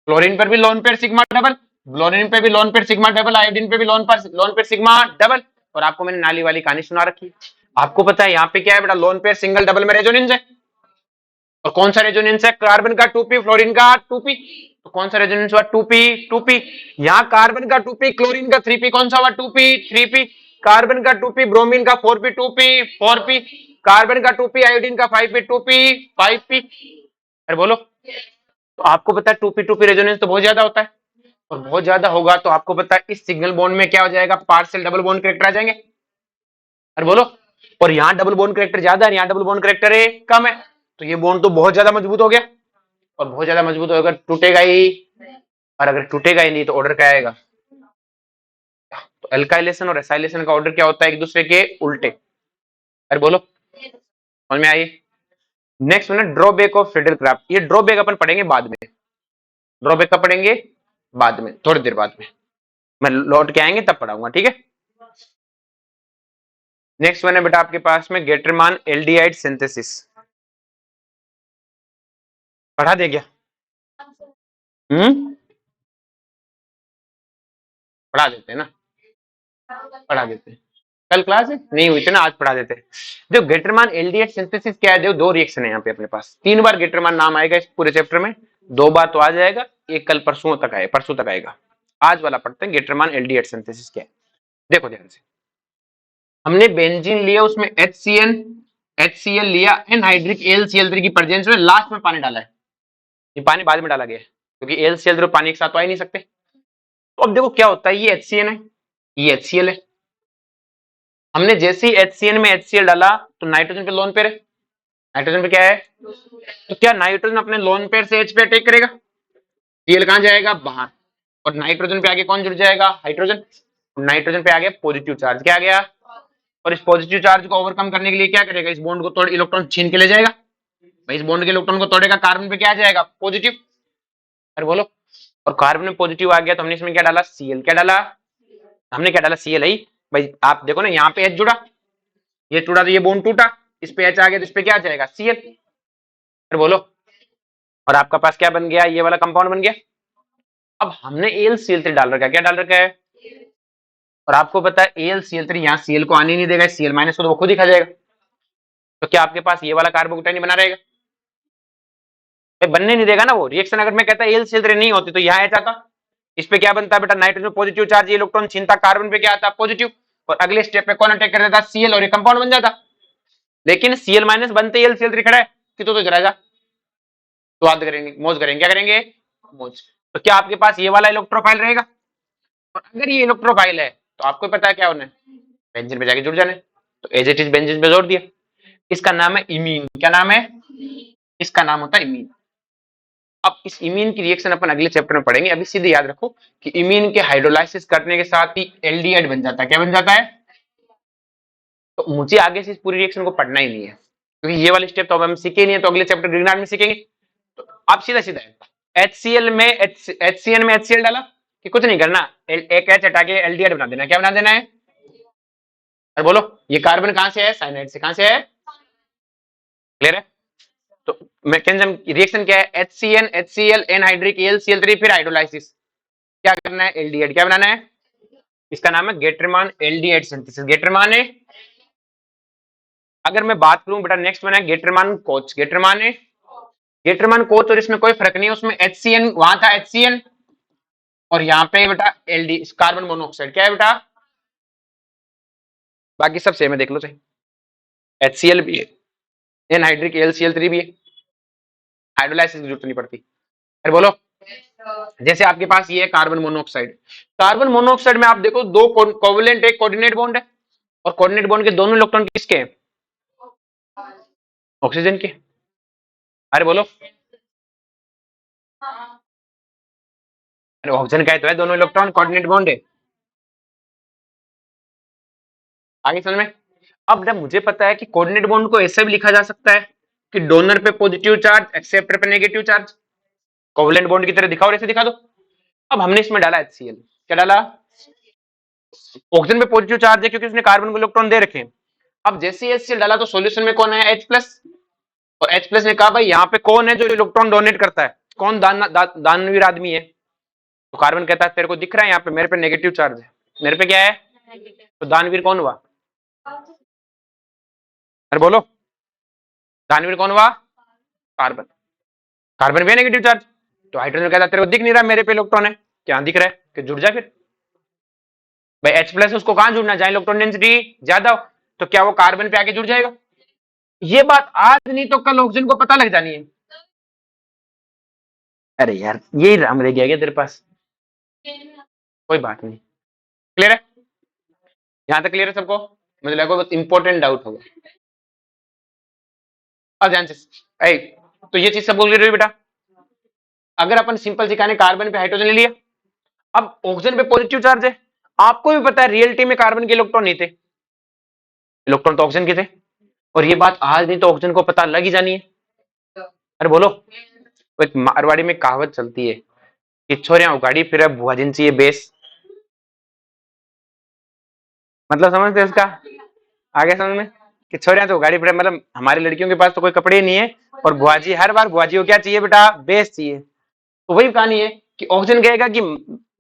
chlorine पर भी लोन पेयर सिग्मा डबल, ब्लोरीन पे भी lone pair sigma double, iodine पे भी लोन पेयर सिग्मा डबल, और आपको मैंने नाली वाली कहानी सुना रखी है। आपको पता है यहाँ पे क्या है बेटा, लोन पेयर सिंगल डबल में रेजोनेंस है, और कौन सा रेजोनेंस है, कार्बन का 2p, फ्लोरीन का 2p, तो कौन सा रेजोनेंस हुआ, 2p 2p, यहाँ कार्बन का 2p, क्लोरीन का 3p, कौन सा हुआ 2p 3p, कार्बन का 2p, ब्रोमीन का 4p 2p 4p, कार्बन का 2p, आयोडीन का 5p 2p 5p। अरे बोलो। तो आपको पता है 2p रेजोनेंस तो बहुत ज्यादा होता है, और बहुत ज्यादा होगा तो आपको पता है इस सिंगल बॉन्ड में क्या हो जाएगा, पार्शियल डबल बॉन्ड कैरेक्टर आ जाएंगे। अरे बोलो। और यहाँ डबल बॉन्ड कैरेक्टर ज्यादा है, यहाँ डबल बॉन्ड कैरेक्टर है कम है, तो ये बॉन्ड तो बहुत ज्यादा मजबूत हो गया, और बहुत ज्यादा मजबूत होगा, टूटेगा ही, और अगर टूटेगा ही नहीं तो ऑर्डर क्या आएगा, तो एल्काइलेशन और एसाइलेशन का ऑर्डर क्या होता है, एक दूसरे के उल्टे। अरे बोलो, समझ में आई। नेक्स्ट है ड्रॉबैक ऑफ फिडल क्राफ्ट, ये ड्रॉबैक अपन पढ़ेंगे बाद में, ड्रॉबैक का पढ़ेंगे बाद में, थोड़ी देर बाद में, मैं लौट के आएंगे तब पढ़ाऊंगा, ठीक है। नेक्स्ट वन है बेटा आपके पास में गेटरमान एल्डिहाइड सिंथेसिस, पढ़ा दे क्या, पढ़ा देते हैं ना, पढ़ा देते हैं, कल क्लास है नहीं हुई थी ना, आज पढ़ा देते हैं। जो गेटरमान एल्डिहाइड सिंथेसिस क्या है, दो रिएक्शन है यहाँ पे अपने पास, 3 बार गेटरमान नाम आएगा इस पूरे चैप्टर में, 2 बार तो आ जाएगा, एक कल परसों तक आए, परसों तक आएगा। आज वाला पढ़ते हैं गेटरमान एल्डिहाइड सिंथेसिस क्या है। देखो ध्यान से, हमने बेंजीन लिया, उसमें HCl लिया, एनहाइड्रिक AlCl3 की प्रेजेंस में लास्ट में पानी डाला है, ये पानी बाद में डाला गया है क्योंकि AlCl3 और पानी एक साथ तो आ ही नहीं सकते। तो अब देखो क्या होता है, ये HCl है, ये HCl है, हमने जैसे ही HCl में HCl डाला तो नाइट्रोजन पे लोन पेयर है, नाइट्रोजन पे क्या है, तो क्या नाइट्रोजन अपने लोन पेयर से H पे अटैक करेगा, Cl कहां जाएगा, बाहर, और नाइट्रोजन पे आगे कौन जुड़ जाएगा, हाइड्रोजन, नाइट्रोजन पे आ गया पॉजिटिव चार्ज, क्या आ गया, और इस पॉजिटिव चार्ज को ओवरकम करने के लिए क्या करेगा, इस बॉन्ड को तोड़ इलेक्ट्रॉन छीन के ले जाएगा, भाई इस बॉन्ड के इलेक्ट्रॉन को तोड़ेगा, कार्बन पे क्या आ जाएगा, पॉजिटिव। अरे बोलो, और कार्बन में पॉजिटिव आ गया तो हमने इसमें क्या डाला, Cl, क्या डाला, हमने क्या डाला, Cl ही, भाई आप देखो ना यहाँ पे H जुड़ा, ये टूटा तो ये बॉन्ड टूटा, इस पे H आ गया तो इस पे क्या आ जाएगा, Cl। अरे बोलो, और आपका पास क्या बन गया, ये वाला कंपाउंड बन गया। अब हमने AlCl3 डाल रखा है, क्या डाल रखा है, और आपको पता है AlCl3 यहाँ Cl को आने नहीं देगा, Cl माइनस को तो वो खुद ही खा जाएगा, तो क्या आपके पास ये वाला कार्बोकेटाइन बना रहेगा, बनने नहीं देगा ना वो रिएक्शन। अगर मैं कहता AlCl3 नहीं होती तो यहाँ H आता, इस पे क्या बनता बेटा, नाइट्रोजन पॉजिटिव चार्ज, ये इलेक्ट्रॉन छीनता, कार्बन पे क्या आता, पॉजिटिव, और अगले स्टेप पे कौन अटैक कर देता, Cl, और ये कंपाउंड बन जाता। लेकिन Cl माइनस बनते AlCl3 खड़ा है कि तो जरा जा स्वाद करेंगे, मौज करेंगे, क्या करेंगे, मौज। तो क्या आपके पास ये वाला इलेक्ट्रोफाइल रहेगा, और अगर ये इलेक्ट्रोफाइल है तो आपको पता है क्या होना है, बेंजीन पे जाके जुड़ जाने, तो एज इट इज बेंजीन पे जोड़ दिया, इसका नाम है इमीन, क्या नाम है, इसका नाम होता है इमीन। अब इस इमीन की रिएक्शन अपन अगले चैप्टर में पढ़ेंगे, अभी सीधे याद रखो कि इमीन के हाइड्रोलाइसिस करने के साथ ही एल्डिहाइड बन जाता है, क्या बन जाता है, तो मुझे आगे से इस पूरी रिएक्शन को पढ़ना ही नहीं है क्योंकि ये वाली स्टेप तो अब हम सीखे नहीं है, तो अगले चैप्टर ग्रीनहार्ड में सीखेंगे। तो आप सीधा सीधा HCl में HCl डाला कि कुछ नहीं करना, एक H हटा के एल्डिहाइड बना देना, क्या बना देना है, अरे बोलो, ये कार्बन कहां से है, साइनाइड से, कहां से है, क्लियर है। तो मैकेनिज्म रिएक्शन क्या है, HCl एनहाइड्रिक AlCl3 फिर हाइड्रोलाइसिस, क्या करना है, एल्डिहाइड, क्या बनाना है, इसका नाम है गेटरमान एल्डिहाइड सिंथेसिस, गेटरमान है अगर मैं बात करूं बेटा, नेक्स्ट वन है गेटरमान कोच। गेटरमान कोच, और इसमें कोई फर्क नहीं है, उसमें HCN, वहां था HCN, और यहाँ पे बेटा LD, कार्बन मोनोऑक्साइड। क्या है बेटा? बाकी सब सेम है, देख लो सही। HCl भी है, एनहाइड्रिक AlCl3 भी है, हाइड्रोलाइसिस की जरूरत नहीं पड़ती। अरे बोलो, जैसे आपके पास ये है कार्बन मोनोऑक्साइड। कार्बन मोनोऑक्साइड में आप देखो दो कोवलेंट, एक कोऑर्डिनेट बॉन्ड है, और कोऑर्डिनेट बॉन्ड के दोनों इलेक्ट्रॉन किसके हैं? ऑक्सीजन के। अरे बोलो, अरे ऑक्सीजन का ही तो है, दोनों इलेक्ट्रॉन कोऑर्डिनेट बॉन्ड है। आगे समझ में? अब जब मुझे पता है कि कोऑर्डिनेट बॉन्ड को ऐसे भी लिखा जा सकता है कि डोनर पे पॉजिटिव चार्ज, एक्सेप्टर पे नेगेटिव चार्ज, कोवलेंट बॉन्ड की तरह दिखा, और ऐसे दिखा दो। अब हमने इसमें डाला HCl, क्या डाला? ऑक्सीजन पे पॉजिटिव चार्ज है क्योंकि उसने कार्बन को इलेक्ट्रॉन दे रखे हैं। अब जैसे ही HCl डाला तो सॉल्यूशन में कौन है? H+, और H+ ने कहा भाई यहाँ पे कौन है जो इलेक्ट्रॉन डोनेट करता है, कौन दानवीर आदमी है? तो कार्बन कहता है तेरे को दिख रहा है यहाँ पे मेरे पे नेगेटिव चार्ज है, मेरे पे क्या है? तो दानवीर कौन हुआ? अरे बोलो, दानवीर कौन हुआ? कार्बन। कार्बन पे नेगेटिव चार्ज, तो हाइड्रोजन कहता है तेरे को दिख नहीं रहा मेरे पे इलेक्ट्रॉन है, क्या दिख रहा है कि जुड़ जा फिर। भाई H+ उसको कहां जुड़ना, जहां इलेक्ट्रॉन डेंसिटी ज्यादा हो, तो क्या वो कार्बन पे आके जुड़ जाएगा? ये बात आज नहीं तो कल ऑक्सीजन को पता लग जानी है। अरे यार यही राम रह गया क्या तेरे पास? कोई बात नहीं, क्लियर है? यहां तक क्लियर है सबको? मुझे लगा बहुत इंपॉर्टेंट डाउट होगा। अब ध्यान से, ऐ, तो ये चीज सब बोल रही बेटा। अगर अपन सिंपल सिखाने, कार्बन पे हाइड्रोजन ले लिया, अब ऑक्सीजन पे पॉजिटिव चार्ज है, आपको भी पता है रियलिटी में कार्बन के इलेक्ट्रॉन नहीं थे, इलेक्ट्रॉन तो ऑक्सीजन के थे, और ये बात आज नहीं तो ऑक्सीजन को पता लग ही जानी है। अरे बोलो, एक मारवाड़ी में कहावत चलती है कि छोरियां उगाड़ी फिर बुआ जिन चाहिए बेस, मतलब समझते हो इसका? आगे समझ में कि छोरियां तो उगाड़ी फिर, मतलब हमारी लड़कियों के पास तो कोई कपड़े नहीं है, और बुआजी हर बार बुआजी को क्या चाहिए बेटा? बेस चाहिए। तो वही कहानी है कि ऑक्सीजन कहेगा कि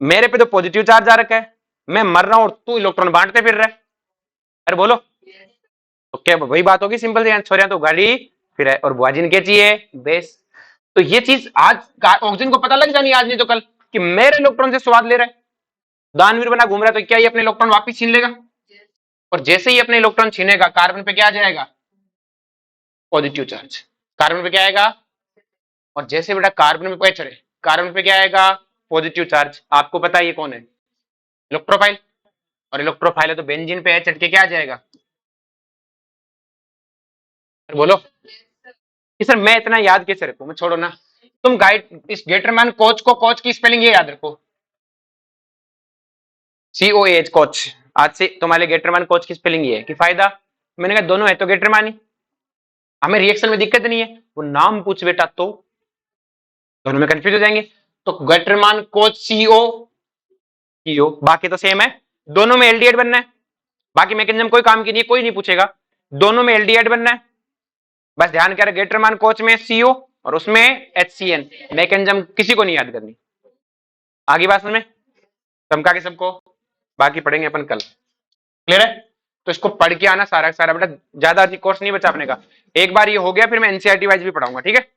मेरे पे तो पॉजिटिव चार्ज आ रखा है, मैं मर रहा हूं और तू इलेक्ट्रॉन बांटते फिर रहा है। अरे बोलो, तो क्या वही बात होगी सिंपल सी, छोरियां तो गाड़ी फिर है और बुआजी ने क्या चाहिए? बेस। तो ये चीज आज ऑक्सीजन को पता लग जानी आज नहीं तो कल कि मेरे इलेक्ट्रॉन से स्वाद ले रहा है, दानवीर बना घूम रहा है, तो क्या ये अपने इलेक्ट्रॉन वापिस छीन लेगा? और जैसे ही अपने इलेक्ट्रॉन छीनेगा, कार्बन पे क्या आ जाएगा? Positive charge. कार्बन पे क्या आएगा? और जैसे बेटा कार्बन पे चढ़े, कार्बन पे क्या आएगा? Positive charge. आपको पता है ये कौन है? इलेक्ट्रोफाइल। और इलेक्ट्रोफाइल है तो बेंजीन पे चढ़ के क्या आ जाएगा? बोलो कि सर मैं इतना याद कैसे रखूं? मैं छोड़ो ना, तुम गाइड इस गेटरमैन कोच को, कोच की स्पेलिंग ये याद रखो, COH कोच। आज से तुम्हारे गेटरमैन कोच की स्पेलिंग ये है कि फायदा, मैंने कहा दोनों है तो गेटरमैन ही, हमें रिएक्शन में दिक्कत नहीं है, वो नाम पूछ बेटा तो दोनों में कंफ्यूज हो जाएंगे। तो गेटरमैन कोच CO, बाकी तो सेम है, दोनों में एल्डिहाइड बनना है, बाकी मैकेनिज्म कोई काम की नहीं है, कोई नहीं पूछेगा, दोनों में एल्डिहाइड बनना है। बस ध्यान कर, गेटरमैन कोच में CO और उसमें HCN, मैकेनिज्म किसी को नहीं याद करनी। आगे बात समझ में? चमका के सबको, बाकी पढ़ेंगे अपन कल, क्लियर है? तो इसको पढ़ के आना सारा सारा बेटा, ज्यादा कोर्स नहीं बचा अपने का, एक बार ये हो गया फिर मैं NCERT वाइज भी पढ़ाऊंगा, ठीक है?